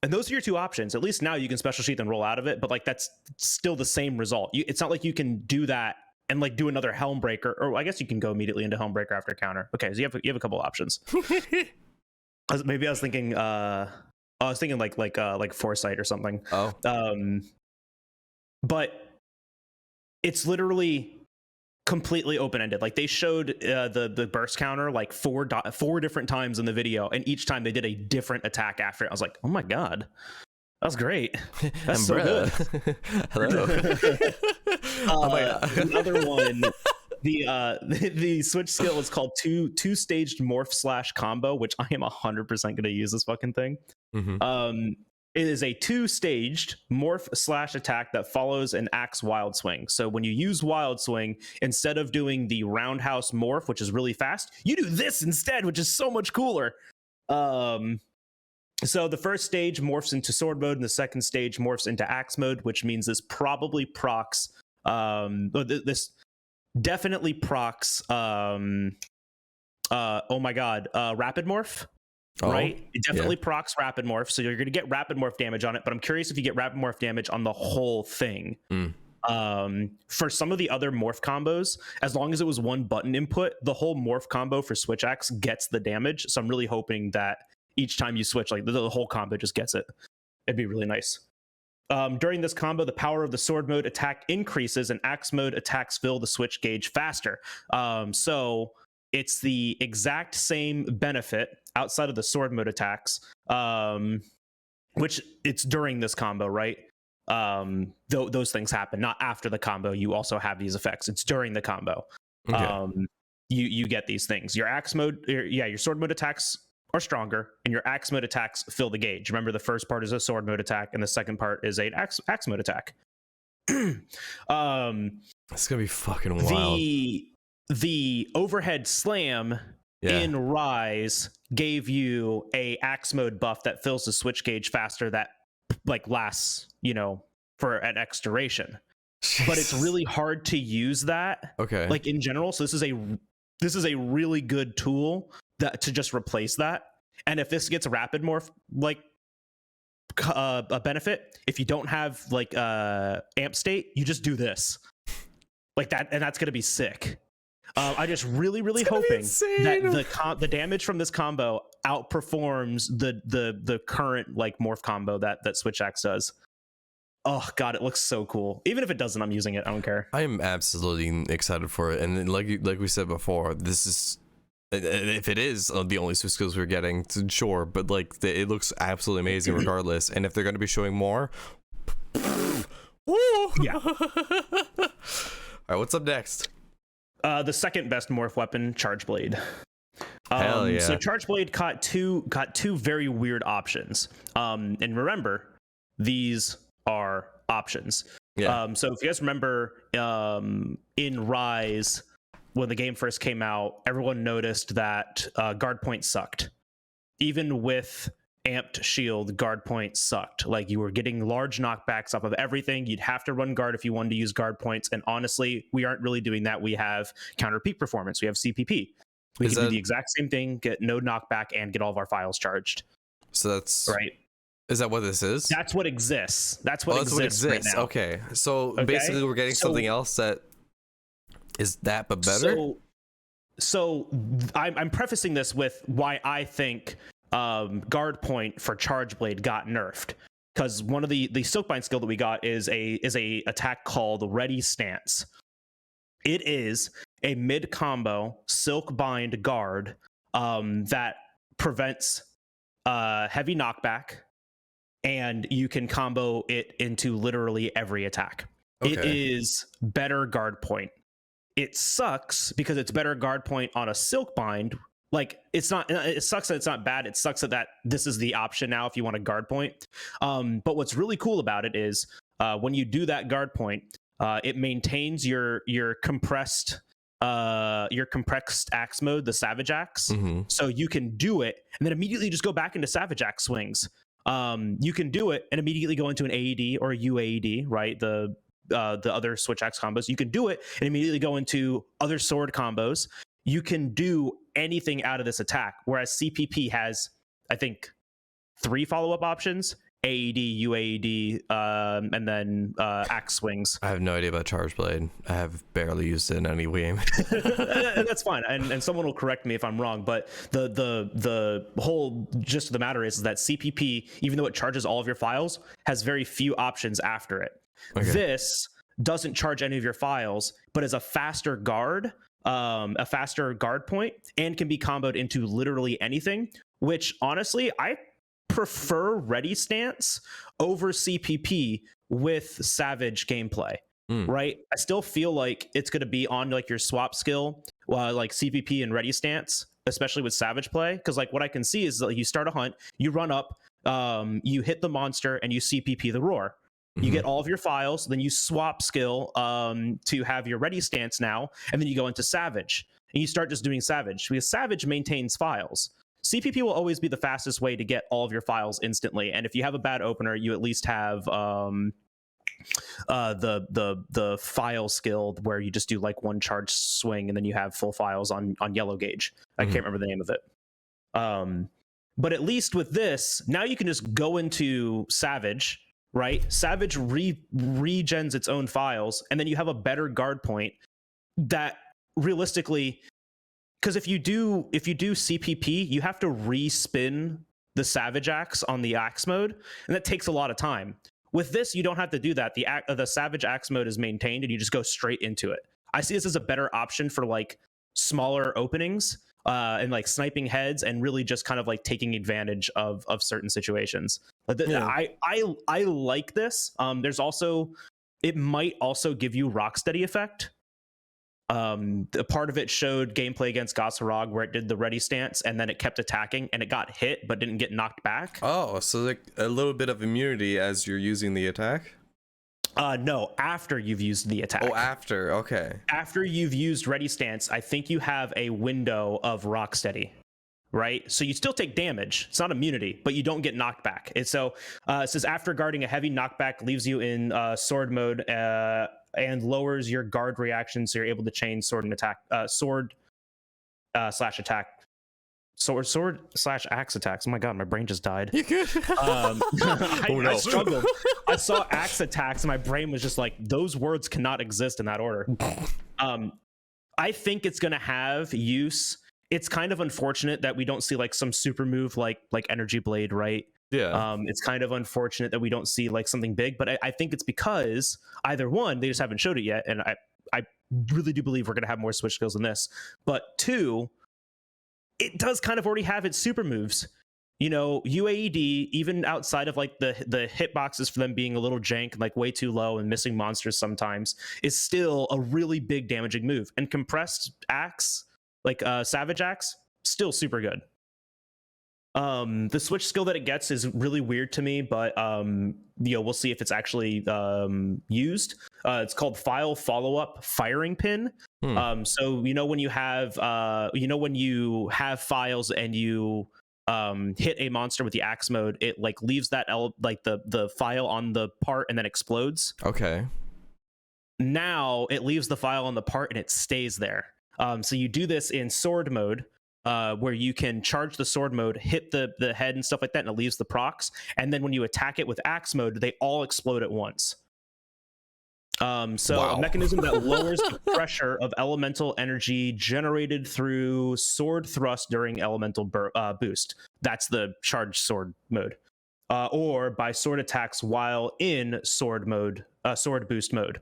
A: and those are your 2 options. At least now you can special sheath and roll out of it, but like that's still the same result. It's not like you can do that and like do another Helmbreaker, or I guess you can go immediately into Helmbreaker after counter. Okay, so you have a couple options. Maybe I was thinking like Foresight or something. But it's literally completely open-ended. Like they showed the burst counter like four different times in the video, and each time they did a different attack after it. I was like, oh my god, that was great. That's so good.
B: Hello. Oh my god.
A: The other one, the switch skill is called two staged morph / combo, which I am 100% going to use this fucking thing. It is a 2-staged morph / attack that follows an axe wild swing. So when you use wild swing, instead of doing the roundhouse morph, which is really fast, you do this instead, which is so much cooler. So the first stage morphs into sword mode, and the second stage morphs into axe mode, which means this probably procs. This definitely procs. Oh my god, rapid morph. Right, it definitely procs rapid morph, so you're going to get rapid morph damage on it, but I'm curious if you get rapid morph damage on the whole thing. For some of the other morph combos, as long as it was one button input, the whole morph combo for switch axe gets the damage, so I'm really hoping that each time you switch, like the whole combo just gets it. It'd be really nice. During this combo, the power of the sword mode attack increases, and axe mode attacks fill the switch gauge faster. So it's the exact same benefit outside of the sword mode attacks, which it's during this combo, right? Those things happen, not after the combo. You also have these effects. It's during the combo. Okay. You get these things. Your axe mode, your sword mode attacks are stronger, and your axe mode attacks fill the gauge. Remember, the first part is a sword mode attack, and the second part is an axe mode attack.
B: It's gonna be fucking wild.
A: The overhead slam in Rise gave you a axe mode buff that fills the switch gauge faster, that like lasts, for an X duration. But it's really hard to use that. Okay. Like in general. So this is a really good tool to just replace that. And if this gets rapid morph a benefit, if you don't have like amp state, you just do this like that, and that's gonna be sick. I just really hoping that the damage from this combo outperforms the current like morph combo that Switch Axe does. Oh god, it looks so cool. Even if it doesn't, I'm using it. I don't care.
B: I am absolutely excited for it, and like we said before, this is, if it is the only Switch skills we're getting, sure, but like it looks absolutely amazing regardless. And if they're going to be showing more,
A: yeah.
B: All right, what's up next?
A: The second best morph weapon, Charge Blade.
B: Hell yeah.
A: So Charge Blade got two very weird options. And remember, these are options. Yeah. So if you guys remember, in Rise, when the game first came out, everyone noticed that guard point sucked. Even with amped shield, guard point sucked. Like, you were getting large knockbacks off of everything. You'd have to run guard if you wanted to use guard points, and honestly, we aren't really doing that. We have counter peak performance. We have CPP. We can do the exact same thing, get no knockback, and get all of our files charged.
B: So that's
A: right.
B: Is that what this is?
A: That's what exists. That's what exists right now.
B: Okay. So basically we're getting something else that is that but better.
A: So I'm prefacing this with why I think guard point for Charge Blade got nerfed, because one of the Silkbind skill that we got is a attack called Ready Stance. It is a mid combo Silkbind guard that prevents heavy knockback, and you can combo it into literally every attack. Okay. It is better guard point. It sucks because it's better guard point on a Silkbind. Like, it sucks that it's not bad. It sucks that this is the option now if you want a guard point. But what's really cool about it is when you do that guard point, it maintains your compressed axe mode, the Savage Axe. Mm-hmm. So you can do it and then immediately just go back into Savage Axe swings. You can do it and immediately go into an AED or a UAED, right? The other Switch Axe combos. You can do it and immediately go into other sword combos. You can do anything out of this attack, whereas CPP has, I think, 3 follow-up options: AED, UAED, and then axe swings.
B: I have no idea about Charge Blade. I have barely used it in any game.
A: That's fine, and someone will correct me if I'm wrong, but the whole gist of the matter is that CPP, even though it charges all of your files, has very few options after it. Okay. doesn't charge any of your files, but is a faster guard point, and can be comboed into literally anything, which honestly I prefer Ready Stance over CPP with Savage gameplay. Right, I still feel like it's going to be on like your swap skill, like CPP and Ready Stance, especially with Savage play, because like what I can see is that you start a hunt, you run up, you hit the monster, and you CPP the roar. You get all of your files, then you swap skill to have your Ready Stance now, and then you go into Savage, and you start just doing Savage, because Savage maintains files. CPP will always be the fastest way to get all of your files instantly, and if you have a bad opener, you at least have the file skill where you just do like one charge swing, and then you have full files on Yellow Gauge. I can't remember the name of it. But at least with this, now you can just go into Savage, right? Savage regens its own files, and then you have a better guard point that realistically, because if you do CPP, you have to respin the Savage axe on the axe mode, and that takes a lot of time. With this, you don't have to do that. The Savage axe mode is maintained, and you just go straight into it. I see this as a better option for like smaller openings and like sniping heads, and really just kind of like taking advantage of certain situations. I like this. There's also, it might also give you Rocksteady effect. The part of it showed gameplay against Gossarog where it did the Ready Stance, and then it kept attacking, and it got hit but didn't get knocked back.
B: Oh, so like a little bit of immunity as you're using the attack?
A: No, after you've used the attack.
B: Oh, after, okay.
A: After you've used Ready Stance, I think you have a window of Rocksteady, right? So you still take damage. It's not immunity, but you don't get knocked back. And so it says after guarding, a heavy knockback leaves you in sword mode and lowers your guard reaction, so you're able to chain sword and attack, sword slash attack. Sword slash axe attacks. Oh my god, my brain just died.
B: You good?
A: I struggled. I saw axe attacks and my brain was just like, those words cannot exist in that order. I think it's gonna have use. It's kind of unfortunate that we don't see like some super move like Energy Blade, right?
B: Yeah.
A: It's kind of unfortunate that we don't see like something big, but I think it's because either one, they just haven't showed it yet, and I really do believe we're gonna have more switch skills than this. But two, it does kind of already have its super moves. You know, UAED, even outside of like the hitboxes for them being a little jank, like way too low and missing monsters sometimes, is still a really big damaging move. And compressed axe, like Savage axe, still super good. The switch skill that it gets is really weird to me, but we'll see if it's actually used. It's called File Follow-Up Firing Pin. So when you have when you have files and you hit a monster with the axe mode, it like leaves that the file on the part and then explodes.
B: Okay.
A: Now it leaves the file on the part and it stays there. So you do this in sword mode, where you can charge the sword mode, hit the head and stuff like that, and it leaves the procs. And then when you attack it with axe mode, they all explode at once. Wow. A mechanism that lowers the pressure of elemental energy generated through sword thrust during elemental boost. That's the charged sword mode. Or by sword attacks while in sword boost mode.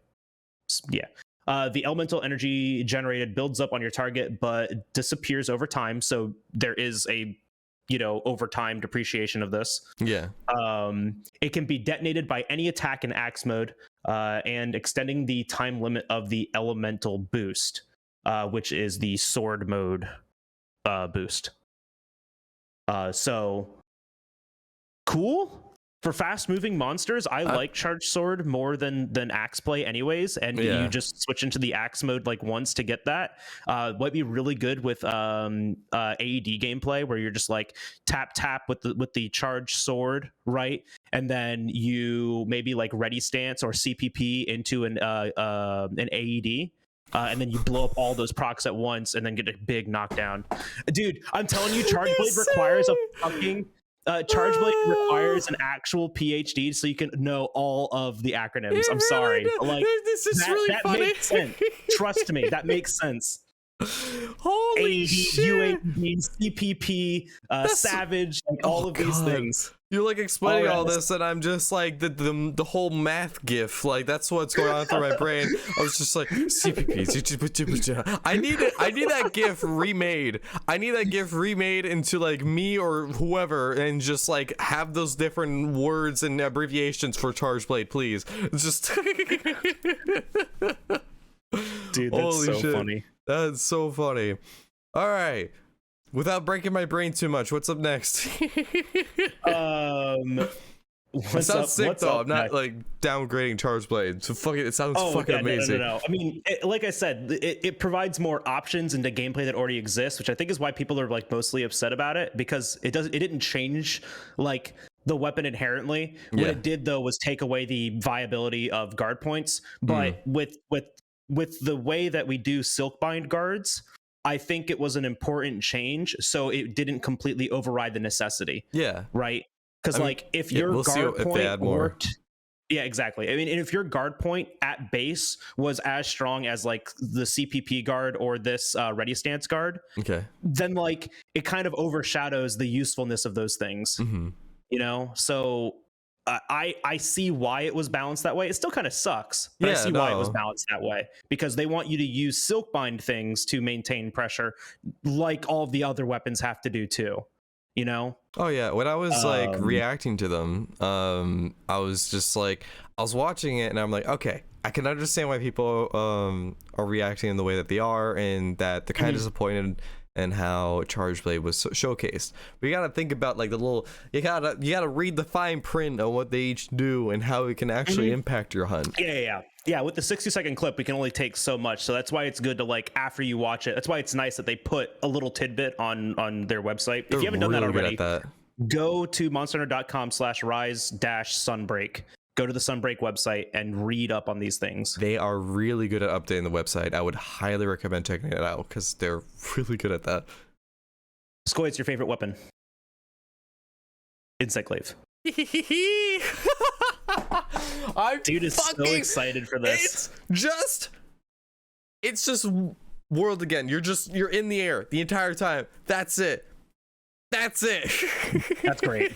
A: Yeah. The elemental energy generated builds up on your target, but disappears over time. So there is a, over time depreciation of this.
B: Yeah.
A: It can be detonated by any attack in axe mode, and extending the time limit of the elemental boost, which is the sword mode boost. So cool. For fast-moving monsters, I like Charged Sword more than Axe play anyways, and you just switch into the Axe mode like once to get that. Might be really good with AED gameplay, where you're just like tap with the Charged Sword, right? And then you maybe like Ready Stance or CPP into an AED. And then you blow up all those procs at once and then get a big knockdown. Dude, I'm telling you, Charge Blade requires a fucking... Charge Blade requires an actual PhD so you can know all of the acronyms. I'm sorry. Like,
B: this is really funny.
A: Makes sense. Trust me, that makes sense.
B: Holy
A: AD,
B: shit!
A: UAD, CPP, Savage, like all of these things.
B: You're like explaining all
A: Yes.
B: this, and I'm just like the whole math gif. Like that's what's going on through my brain. I was just like CPP. I need that gif remade. I need that gif remade into like me or whoever, and just like have those different words and abbreviations for Charge Blade, please. Just
A: Dude, that's
B: holy
A: so
B: shit.
A: funny.
B: That's so funny. All right. Without breaking my brain too much, what's up next? It sounds sick though. I'm not like downgrading Charge Blade. So fucking, it sounds fucking amazing.
A: No. I mean, like I said, it provides more options into gameplay that already exists, which I think is why people are like mostly upset about it, because it didn't change like the weapon inherently. What it did though was take away the viability of guard points. But with the way that we do Silkbind guards, I think it was an important change, so it didn't completely override the necessity.
B: Yeah.
A: Right? Because like if your guard point worked, yeah, exactly. I mean, and if your guard point at base was as strong as like the CPP guard or this ready stance guard,
B: okay,
A: then like it kind of overshadows the usefulness of those things. You know, so I see why it was balanced that way. It still kind of sucks, but I see why it was balanced that way, because they want you to use Silkbind things to maintain pressure, like all of the other weapons have to do too. You know?
B: Oh yeah. When I was like reacting to them, I was just like, I was watching it and I'm like, okay, I can understand why people are reacting in the way that they are, and that they're kind of disappointed and how Charge Blade was showcased. But you gotta think about like the little, you gotta read the fine print of what they each do and how it can actually impact your hunt.
A: Yeah, with the 60-second clip, we can only take so much. So that's why it's good to like after you watch it. That's why it's nice that they put a little tidbit on their website. If you haven't done that already, go to monsterhunter.com/rise-sunbreak. Go to the Sunbreak website and read up on these things.
B: They are really good at updating the website. I would highly recommend checking it out because they're really good at that.
A: Skoy, it's your favorite weapon. Insect Glaive. Dude is so excited for this.
B: It's just world again. You're in the air the entire time. That's it. That's
A: great.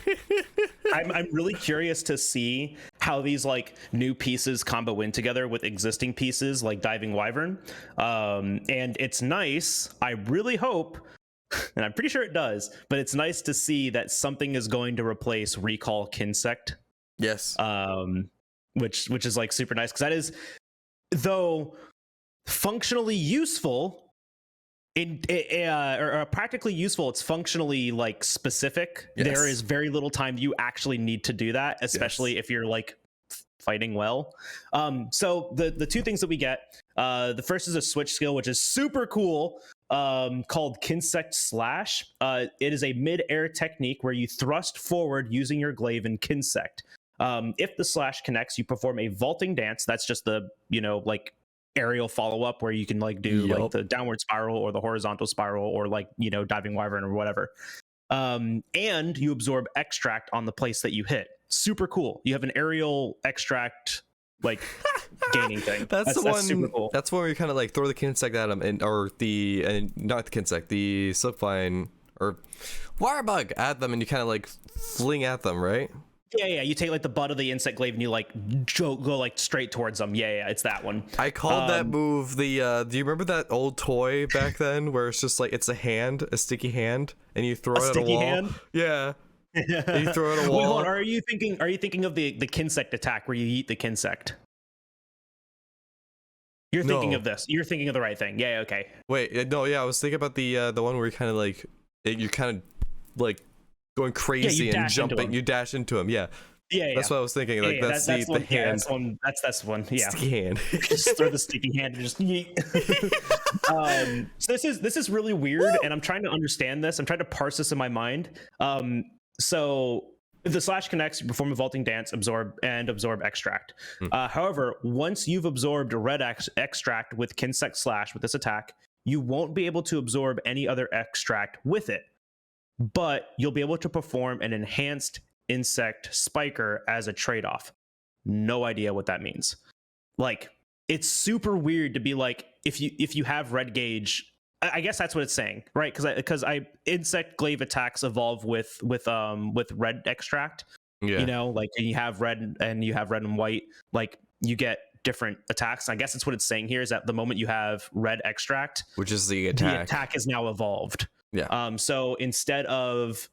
A: I'm really curious to see how these like new pieces combo in together with existing pieces like Diving Wyvern. And it's nice. I really hope, and I'm pretty sure it does, but it's nice to see that something is going to replace Recall Kinsect.
B: Yes.
A: Which is like super nice, because that is, though functionally useful, or practically useful, it's functionally like specific. There is very little time you actually need to do that, especially if you're like fighting well. So the two things that we get, the first is a switch skill, which is super cool, called Kinsect Slash. It is a mid-air technique where you thrust forward using your glaive and Kinsect. If the slash connects, you perform a vaulting dance. That's just the, like aerial follow-up where you can like do like the downward spiral or the horizontal spiral or like, diving wyvern or whatever. And you absorb extract on the place that you hit. Super cool. You have an aerial extract like gaining thing.
B: That's the one.
A: Super cool.
B: That's where you kind of like throw the Kinsect at them, and not the Kinsect, the Silkbind or Wirebug at them, and you kind of like fling at them, right?
A: Yeah. You take like the butt of the insect glaive and you like go like straight towards them. Yeah. It's that one.
B: I called that move the. Do you remember that old toy back then where it's just like it's a sticky hand, and you throw it at a wall? Hand? Yeah. And you throw it at a wall.
A: Wait, hold on. Are you thinking of the Kinsect attack where you eat the Kinsect? You're thinking of this. You're thinking of the right thing. Yeah. Okay.
B: Wait. No. Yeah. I was thinking about the one where you kind of like you kind of like going crazy and jumping. You dash into him. Yeah. That's what I was thinking. Like that's the hand.
A: Yeah, that's one. Yeah.
B: Sticky hand.
A: Just throw the sticky hand and just yeet. So this is really weird, and I'm trying to understand this. I'm trying to parse this in my mind. So if the slash connects, you perform a vaulting dance, absorb extract. However, once you've absorbed red extract with Kinsect Slash with this attack, you won't be able to absorb any other extract with it, but you'll be able to perform an enhanced insect spiker as a trade-off. No idea what that means. Like, it's super weird to be like, if you have red gauge, I guess that's what it's saying, right? Because I insect glaive attacks evolve with red extract.
B: Yeah.
A: You know, like you have red and white, like you get different attacks. I guess that's what it's saying here, is that the moment you have red extract,
B: which is the
A: attack is now evolved.
B: Yeah.
A: So instead of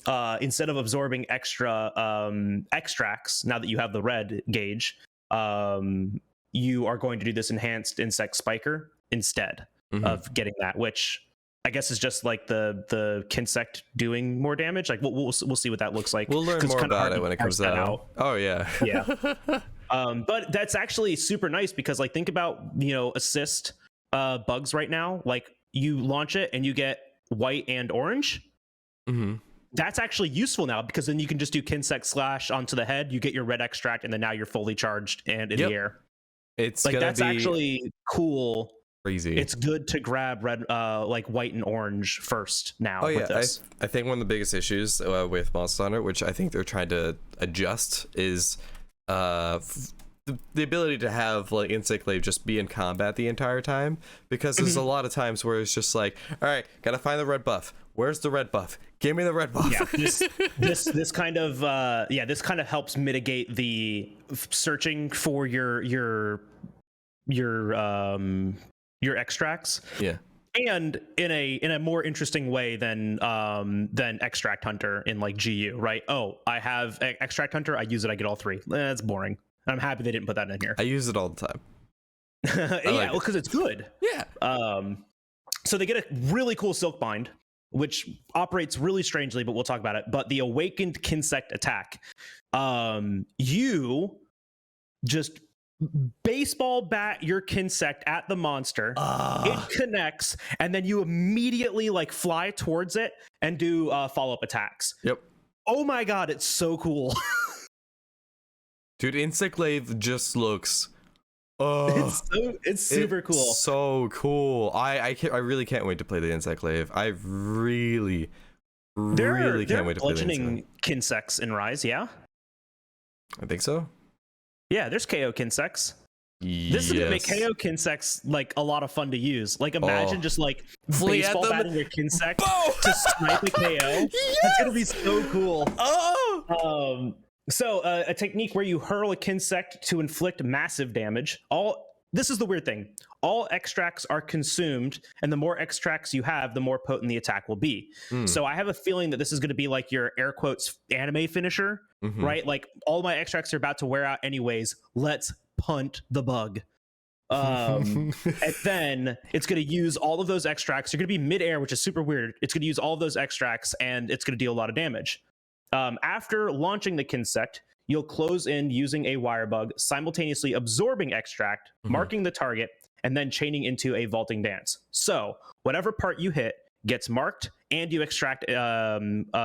A: absorbing extra extracts, now that you have the red gauge, you are going to do this enhanced insect spiker instead of getting that, which I guess is just like the Kinsect doing more damage. Like we'll see what that looks like.
B: We'll learn more about it when it comes out. Oh yeah.
A: Yeah. But that's actually super nice because like think about, you know, assist bugs right now. Like you launch it and you get white and orange. That's actually useful now because then you can just do Kinsect slash onto the head. You get your red extract and then now you're fully charged and in the air.
B: It's
A: like
B: gonna
A: that's
B: be
A: actually cool.
B: Crazy.
A: It's good to grab red, like white and orange first now.
B: Oh yeah,
A: with this.
B: I think one of the biggest issues with Monster Hunter, which I think they're trying to adjust, is the ability to have like insect glaive just be in combat the entire time, because there's a lot of times where it's just like, all right, gotta find the red buff. Where's the red buff? Give me the red buff.
A: Yeah, this kind of helps mitigate the searching for your extracts.
B: Yeah.
A: And in a more interesting way than Extract Hunter in like GU, right? Oh, I have Extract Hunter, I use it, I get all three. That's boring. I'm happy they didn't put that in here.
B: I use it all the time.
A: Yeah, well, because it's good.
B: Yeah.
A: So they get a really cool silk bind, which operates really strangely, but we'll talk about it. But the awakened Kinsect attack, you just baseball bat your Kinsect at the monster, it connects, and then you immediately like fly towards it and do follow-up attacks.
B: Yep.
A: Oh my god, it's so cool.
B: Dude, insect glaive just looks
A: it's super cool.
B: So cool. I really can't wait to play the insect glaive. I really can't wait to play the
A: bludgeoning Kinsects in Rise. Yeah,
B: I think so.
A: Yeah, there's KO Kinsects. This is gonna make KO Kinsects like a lot of fun to use. Like imagine just like baseball batting your Kinsect to snipe a KO. That's gonna be so cool. So a technique where you hurl a Kinsect to inflict massive damage. This is the weird thing. All extracts are consumed, and the more extracts you have, the more potent the attack will be. So I have a feeling that this is going to be like your air quotes anime finisher, right? Like all my extracts are about to wear out anyways. Let's punt the bug. And then it's going to use all of those extracts. You're going to be midair, which is super weird. It's going to use all of those extracts, and it's going to deal a lot of damage. After launching the Kinsect, you'll close in using a wire bug, simultaneously absorbing extract, marking the target, and then chaining into a vaulting dance. So whatever part you hit gets marked, and you extract the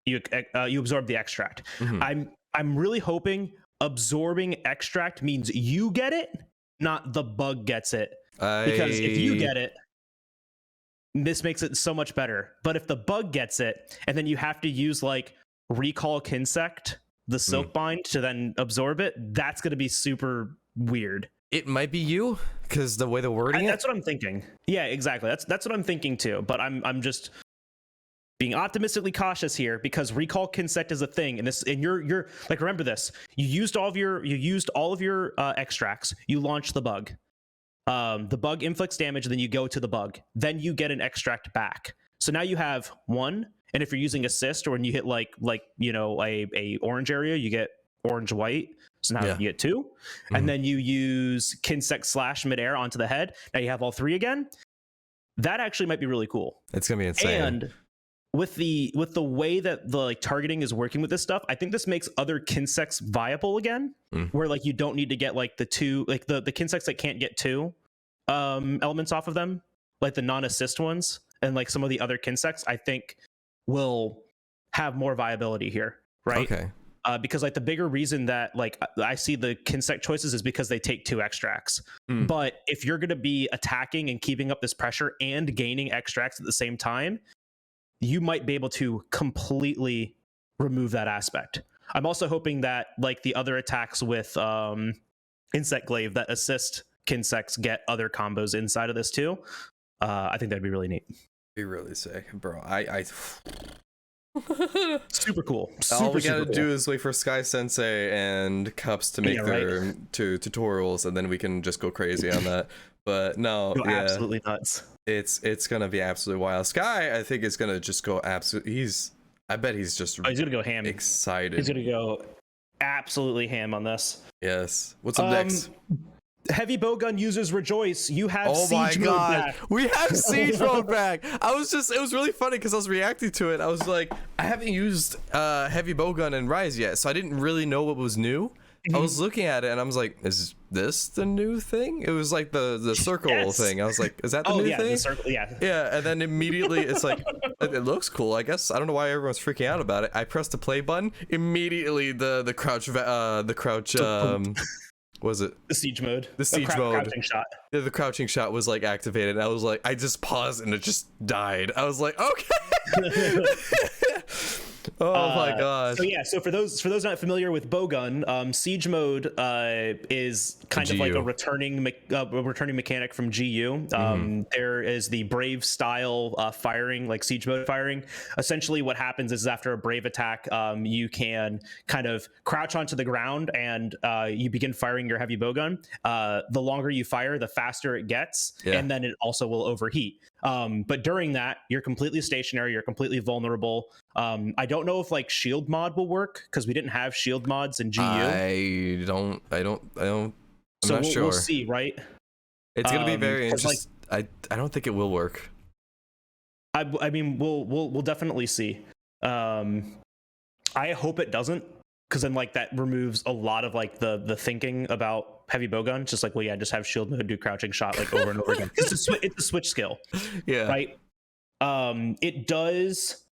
A: you absorb the extract. I'm really hoping absorbing extract means you get it, not the bug gets it. Because if you get it, this makes it so much better. But if the bug gets it, and then you have to use like recall Kinsect, the silk bind, to then absorb it, that's going to be super weird.
B: It might be you, because the way the wording
A: that's what I'm thinking. Yeah, exactly. That's what I'm thinking too. But I'm just being optimistically cautious here, because recall Kinsect is a thing, and you're like, remember this. You used all of your extracts. You launch the bug. The bug inflicts damage, and then you go to the bug. Then you get an extract back. So now you have one, and if you're using assist, or when you hit like you know a orange area, you get orange white. So now you get two, and then you use Kinsect slash midair onto the head. Now you have all three again. That actually might be really cool.
B: It's gonna be insane.
A: And with the way that the like targeting is working with this stuff, I think this makes other Kinsects viable again, where like you don't need to get like the two, like the Kinsects that can't get two elements off of them, like the non-assist ones, and like some of the other Kinsects, I think will have more viability here, right?
B: Okay.
A: Because like the bigger reason that like I see the Kinsect choices is because they take two extracts. But if you're going to be attacking and keeping up this pressure and gaining extracts at the same time, you might be able to completely remove that aspect. I'm also hoping that like the other attacks with Insect Glaive that assist Kinsects get other combos inside of this too. I think that'd be really neat.
B: Be really sick, bro. I
A: Super cool.
B: all we gotta
A: Super
B: do
A: cool.
B: is wait for Sky Sensei and Cups to make their tutorials, and then we can just go crazy on that. But no,
A: Go
B: yeah,
A: absolutely nuts.
B: it's gonna be absolutely wild. Sky, I think, is gonna just go absolutely. I bet he's just
A: He's gonna go ham.
B: excited.
A: He's gonna go absolutely ham on this.
B: Yes. What's up next?
A: Heavy bowgun users rejoice! You have
B: Oh my
A: siege mode
B: god,
A: back.
B: we have siege mode back. It was really funny because I was reacting to it. I was like, I haven't used heavy bowgun in Rise yet, so I didn't really know what was new. I was looking at it and I was like, is this the new thing? It was like the circle thing. I was like, is that the new thing?
A: The circle, yeah.
B: Yeah, and then immediately it's like, it looks cool, I guess. I don't know why everyone's freaking out about it. I pressed the play button. Immediately the crouch was it
A: The siege mode.
B: the siege mode
A: Crouching shot.
B: yeah, the crouching shot was like activated, and I was like, I just paused and it just died. I was like, okay. Oh my gosh.
A: So yeah, so for those not familiar with bowgun, siege mode is kind of like a returning mechanic from GU. There is the brave style firing, like siege mode firing. Essentially, what happens is after a brave attack, you can kind of crouch onto the ground and you begin firing your heavy bowgun. The longer you fire, the faster it gets, and then it also will overheat. But during that, you're completely stationary, you're completely vulnerable. I don't know if like shield mod will work because we didn't have shield mods in GU.
B: I don't. I'm
A: so
B: not sure.
A: We'll see, right?
B: It's gonna be very
A: 'cause,
B: interesting. I don't think it will work.
A: I mean, we'll definitely see. I hope it doesn't, because then like that removes a lot of like the thinking about heavy bowgun. It's just like, well, yeah, just have shield mode, do crouching shot like over and over again. It's a switch skill,
B: Yeah.
A: right? It does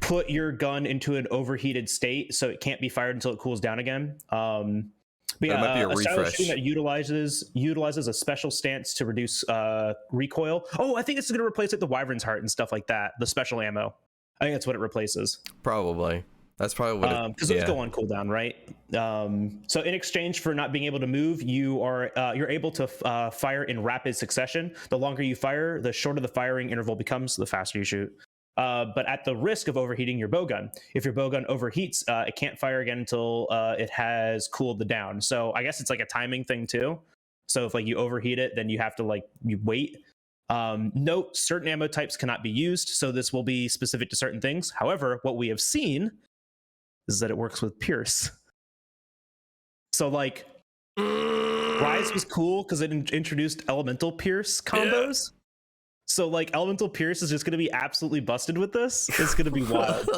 A: put your gun into an overheated state, so it can't be fired until it cools down again. But yeah,
B: might be a
A: style of
B: refresh.
A: shooting that utilizes a special stance to reduce recoil. Oh, I think it's going to replace like the Wyvern's Heart and stuff like that. The special ammo. I think that's what it replaces.
B: Probably. That's probably what.
A: Because those go on cooldown, right? So in exchange for not being able to move, you're able to fire in rapid succession. The longer you fire, the shorter the firing interval becomes, the faster you shoot. But at the risk of overheating your bowgun. If your bowgun overheats, it can't fire again until it has cooled down. So I guess it's like a timing thing too. So if like you overheat it, then you have to like you wait. Note, certain ammo types cannot be used, so this will be specific to certain things. However, what we have seen is that it works with Pierce. So like Rise was cool because it introduced elemental Pierce combos. So like elemental Pierce is just going to be absolutely busted with this. It's going to be wild.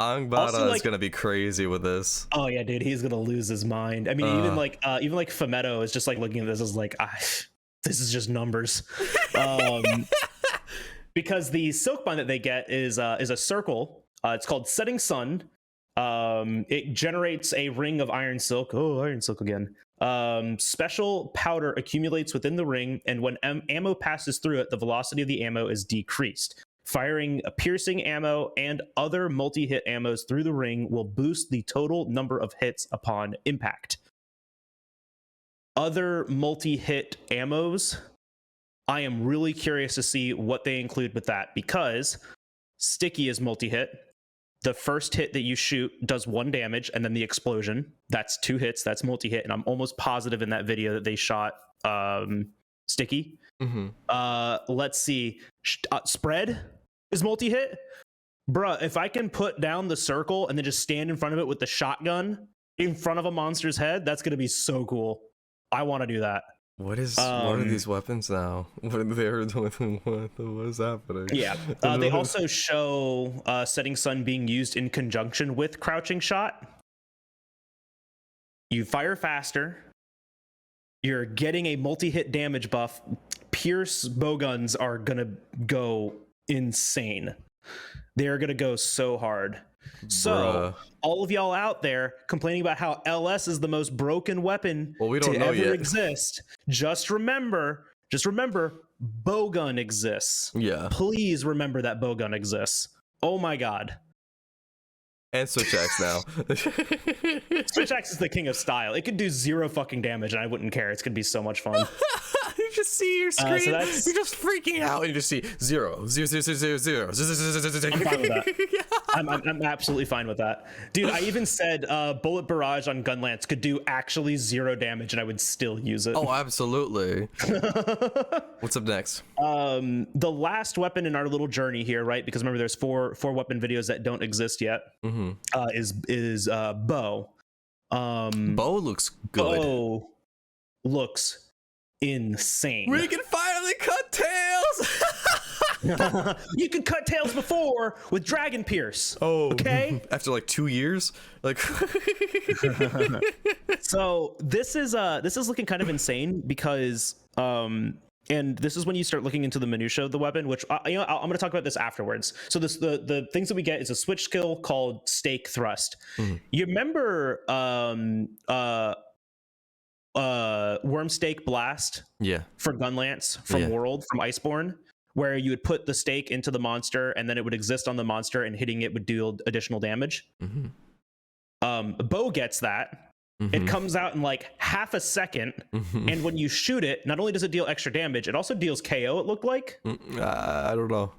B: Angbada is gonna be crazy with this.
A: Oh yeah, dude, he's gonna lose his mind. I mean, even like Fumetto is just like looking at this as like, this is just numbers. Because the silk bind that they get is a circle. It's called Setting Sun. It generates a ring of iron silk. Oh, iron silk again. Special powder accumulates within the ring, and when ammo passes through it, the velocity of the ammo is decreased. Firing a piercing ammo and other multi-hit ammos through the ring will boost the total number of hits upon impact. Other multi-hit ammos, I am really curious to see what they include with that, because Sticky is multi-hit. The first hit that you shoot does 1 damage, and then the explosion, that's 2 hits, that's multi-hit, and I'm almost positive in that video that they shot Sticky. Let's see. Spread is multi-hit. Bruh, if I can put down the circle and then just stand in front of it with the shotgun in front of a monster's head, that's gonna be so cool. I want to do that.
B: What are these weapons now? What is happening?
A: Yeah. They also show Setting Sun being used in conjunction with Crouching Shot. You fire faster. You're getting a multi-hit damage buff. Pierce bowguns are gonna go insane. They're gonna go so hard. So all of y'all out there complaining about how LS is the most broken weapon to ever exist, just remember bowgun exists.
B: Yeah.
A: Please remember that bowgun exists. Oh my god.
B: And Switch Axe now.
A: Switch Axe is the king of style. It could do 0 fucking damage, and I wouldn't care. It's gonna be so much fun.
B: You just see your screen.
A: So
B: You're just freaking out, and you just see 0, 0, 0, 0, 0, 0.
A: I'm fine with that. I'm absolutely fine with that, dude. I even said bullet barrage on Gunlance could do actually 0 damage, and I would still use it.
B: Oh, absolutely. What's up next?
A: The last weapon in our little journey here, right? Because remember, there's four weapon videos that don't exist yet. Is bow.
B: Bow looks good.
A: Bow looks insane.
B: We can finally cut tails.
A: You could cut tails before with Dragon Pierce.
B: Oh,
A: okay.
B: After like 2 years, like.
A: So this is looking kind of insane because and this is when you start looking into the minutia of the weapon, which I'm going to talk about this afterwards. So the things that we get is a switch skill called Stake Thrust. You remember Worm Stake Blast?
B: Yeah.
A: For Gunlance from World, from Iceborne, where you would put the stake into the monster and then it would exist on the monster and hitting it would deal additional damage. Bow gets that. It comes out in like half a second, and when you shoot it, not only does it deal extra damage, it also deals KO. It looked like.
B: I don't know.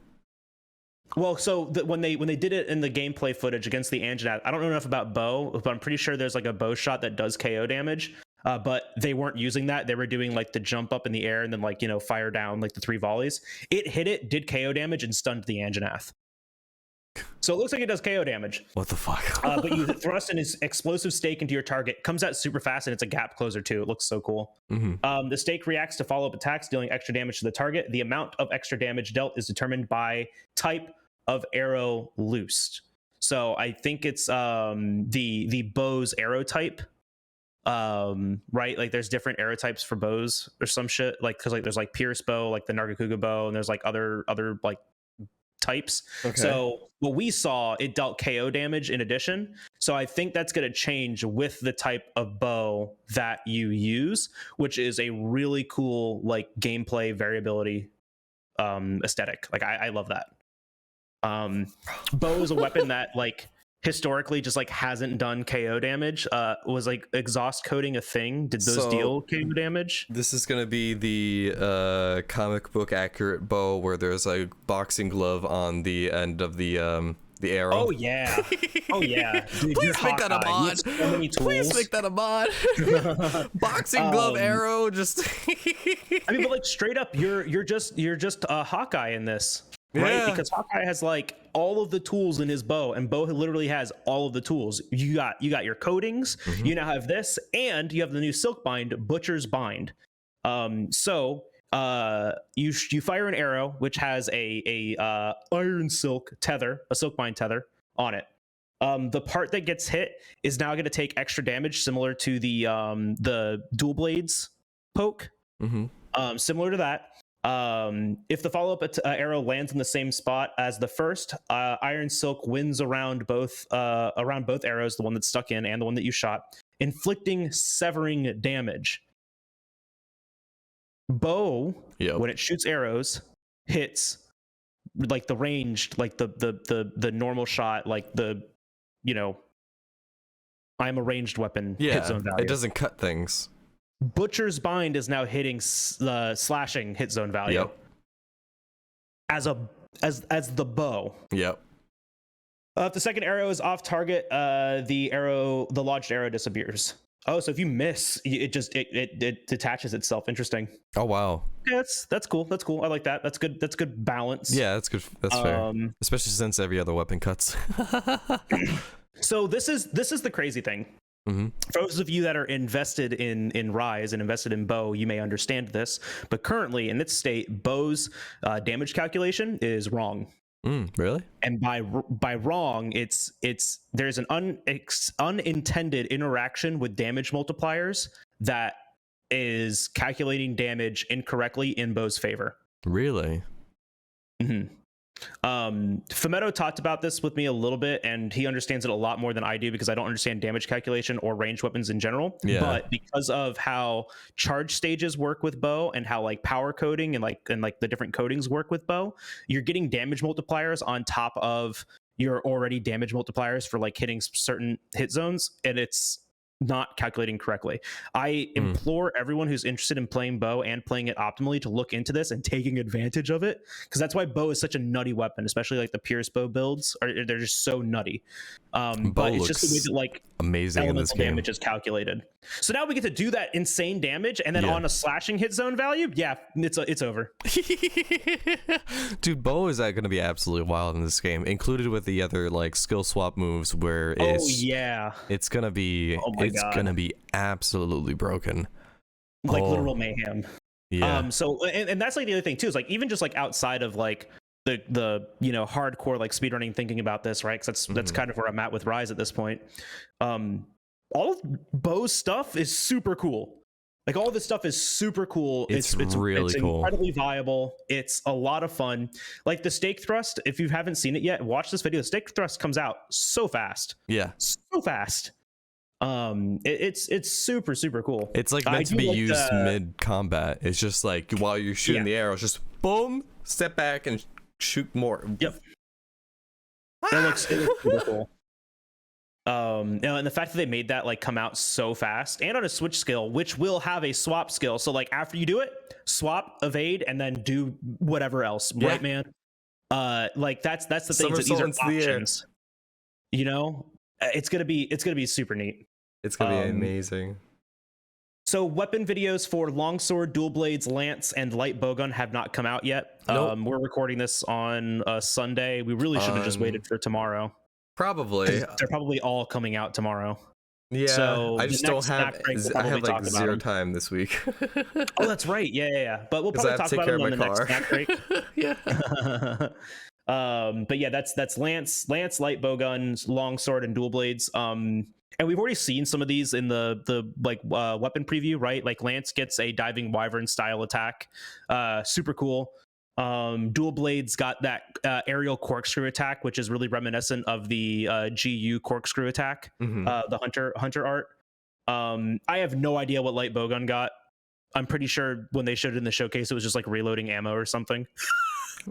A: Well, so when they did it in the gameplay footage against the Anjanath, I don't know enough about bow, but I'm pretty sure there's like a bow shot that does KO damage. But they weren't using that. They were doing like the jump up in the air and then like, you know, fire down like the 3 volleys. It hit it, did KO damage, and stunned the Anjanath. So it looks like it does KO damage.
B: What the fuck?
A: But you thrust an explosive stake into your target. Comes out super fast, and it's a gap closer too. It looks so cool. The stake reacts to follow-up attacks, dealing extra damage to the target. The amount of extra damage dealt is determined by type of arrow loosed. So I think it's the bow's arrow type. Right, like there's different arrow types for bows or some shit, like because like there's like Pierce bow, like the Nargacuga bow, and there's like other like types. So what we saw, it dealt KO damage in addition. So I think that's going to change with the type of bow that you use, which is a really cool like gameplay variability aesthetic. Like I love that. Bow is a weapon that like historically just like hasn't done KO damage. Was like exhaust coating a thing? Did those deal KO damage?
B: This is gonna be the comic book accurate bow where there's a boxing glove on the end of the arrow.
A: Oh yeah. Oh yeah. Dude,
B: Please make that a mod.
A: So many tools.
B: Please make that a mod. Boxing glove arrow. Just.
A: I mean, but like straight up, you're just a Hawkeye in this. Right, because Hawkeye has like all of the tools in his bow, and bow literally has all of the tools. You got your coatings. You now have this, and you have the new silk bind, Butcher's Bind. So you fire an arrow which has a iron silk tether, a silk bind tether on it. The part that gets hit is now going to take extra damage, similar to the dual blades poke. Similar to that. If the follow-up arrow lands in the same spot as the first, Iron Silk wins around both arrows, the one that's stuck in and the one that you shot, inflicting severing damage. Bow, when it shoots arrows, hits like the ranged, like the normal shot, like the, you know, I'm a ranged weapon hit zone value.
B: It doesn't cut things.
A: Butcher's Bind is now hitting slashing hit zone value as the bow.
B: If
A: the second arrow is off target, the lodged arrow disappears. Oh, so if you miss, it detaches itself. Interesting.
B: Oh wow.
A: Yeah, that's cool. That's cool. I like that. That's good. That's good balance.
B: Yeah, that's good. That's fair. Especially since every other weapon cuts.
A: So this is the crazy thing. For those of you that are invested in Rise and invested in bow, you may understand this, but currently in its state, bow's damage calculation is wrong.
B: Really?
A: And by wrong, it's there's an unintended interaction with damage multipliers that is calculating damage incorrectly in bow's favor.
B: Really?
A: Fumetto talked about this with me a little bit, and he understands it a lot more than I do because I don't understand damage calculation or ranged weapons in general. But because of how charge stages work with bow and how like power coding and like the different codings work with bow, you're getting damage multipliers on top of your already damage multipliers for like hitting certain hit zones, and it's not calculating correctly. I implore everyone who's interested in playing bow and playing it optimally to look into this and taking advantage of it, because that's why bow is such a nutty weapon, especially like the Pierce bow builds they're just so nutty. But it's just the way that like
B: amazing in this game.
A: Damage is calculated. So now we get to do that insane damage, and then on a slashing hit zone value, it's over.
B: Dude, bow is going to be absolutely wild in this game, included with the other like skill swap moves where it's gonna be gonna be absolutely broken,
A: like literal mayhem.
B: Yeah.
A: So and that's like the other thing too, is like even just like outside of like the hardcore like speedrunning thinking about this, right? Because that's kind of where I'm at with Rise at this point. All of Bo's stuff is super cool. Like all this stuff is super cool.
B: It's really cool.
A: Incredibly viable. It's a lot of fun. Like the stake thrust, if you haven't seen it yet, watch this video. The stake thrust comes out so fast.
B: Yeah.
A: So fast. It's super, super cool.
B: It's like meant to be used mid combat. It's just like while you're shooting the arrows, just boom, step back and shoot more.
A: Yep. It looks super cool. And the fact that they made that like come out so fast and on a switch skill, which will have a swap skill. So like after you do it, swap, evade, and then do whatever else, right, man? Like that's the thing. These are options. You know, it's gonna be super neat.
B: It's gonna be amazing.
A: So weapon videos for longsword, dual blades, lance, and light bowgun have not come out yet.
B: Nope.
A: We're recording this on Sunday. We really should have just waited for tomorroh.
B: Probably.
A: They're probably all coming out tomorrow.
B: Yeah,
A: so
B: I just don't have. I have like zero time this week.
A: Oh, that's right. Yeah. But we'll probably talk about it on the next SnackBreak.
B: Yeah.
A: But yeah, that's lance, light bowguns, longsword, and dual blades. And we've already seen some of these in the weapon preview, right? Like Lance gets a diving wyvern style attack, super cool. Dual blades got that aerial corkscrew attack, which is really reminiscent of the GU corkscrew attack, the hunter art. I have no idea what light bowgun got. I'm pretty sure when they showed it in the showcase, it was just like reloading ammo or something.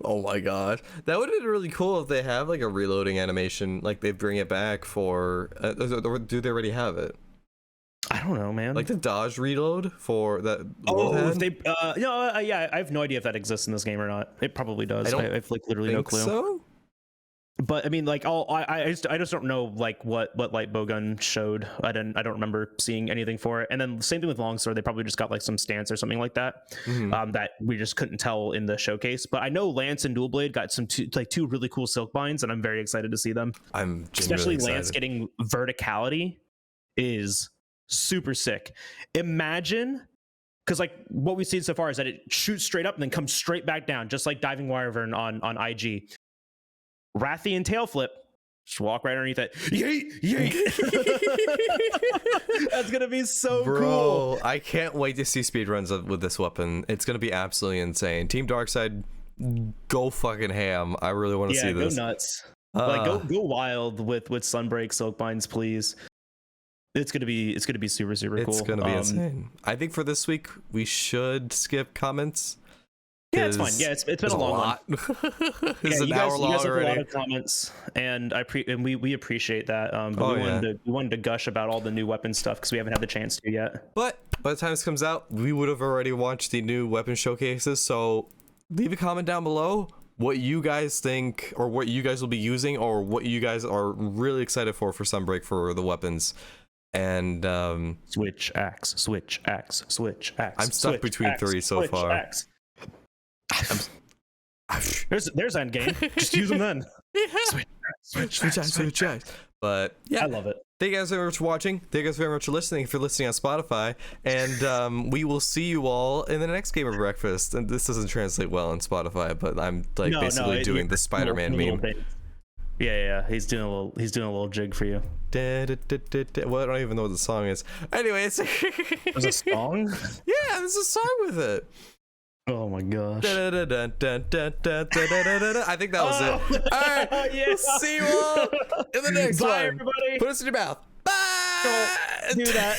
B: Oh my god, that would have been really cool if they have like a reloading animation, like they bring it back for or do they already have it?
A: I don't know, man.
B: Like the dodge reload for that.
A: If they yeah, I have no idea if that exists in this game or not. It probably does. I have like literally no clue.
B: So?
A: But I mean, like, I just don't know like what light bowgun showed. I don't remember seeing anything for it. And then same thing with longsword. They probably just got like some stance or something like that. That we just couldn't tell in the showcase. But I know lance and dual blade got two really cool silk binds, and I'm very excited to see them.
B: I'm
A: especially
B: excited.
A: Lance getting verticality is super sick. Imagine. Because like what we've seen so far is that it shoots straight up and then comes straight back down, just like diving wyvern on IG. Rathian tail flip, just walk right underneath it. Yeet. That's gonna be so cool.
B: I can't wait to see speedruns with this weapon. It's gonna be absolutely insane. Team Darkside, go fucking ham. I really want to see this.
A: Go nuts. Like go wild with Sunbreak Silkbinds, please. It's gonna be super cool.
B: It's gonna be insane. I think for this week we should skip comments.
A: Yeah, it's fine. Yeah, it's been a long one.
B: It's an hour long
A: have
B: already.
A: A lot of comments, and we appreciate that. But we wanted to gush about all the new weapon stuff because we haven't had the chance to yet.
B: But by the time this comes out, we would have already watched the new weapon showcases. So leave a comment down below what you guys think, or what you guys will be using, or what you guys are really excited for Sunbreak for the weapons. And
A: switch axe.
B: I'm stuck between three so far. Axe.
A: There's endgame. Just use them then.
B: Switch axe. But yeah,
A: I love it.
B: Thank you guys very much for watching. Thank you guys very much for listening. If you're listening on Spotify, and we will see you all in the next Gamer Breakfast. And this doesn't translate well on Spotify, but I'm like doing the Spider-Man meme.
A: Yeah, he's doing a little jig for you.
B: Well, I don't even know what the song is. Anyways,
A: there's a song.
B: Yeah, there's a song with it.
A: Oh my gosh.
B: I think that was it. All right.
A: Yes.
B: See you all in the next one.
A: Bye, everybody.
B: Put us in your mouth. Bye.
A: Don't do that.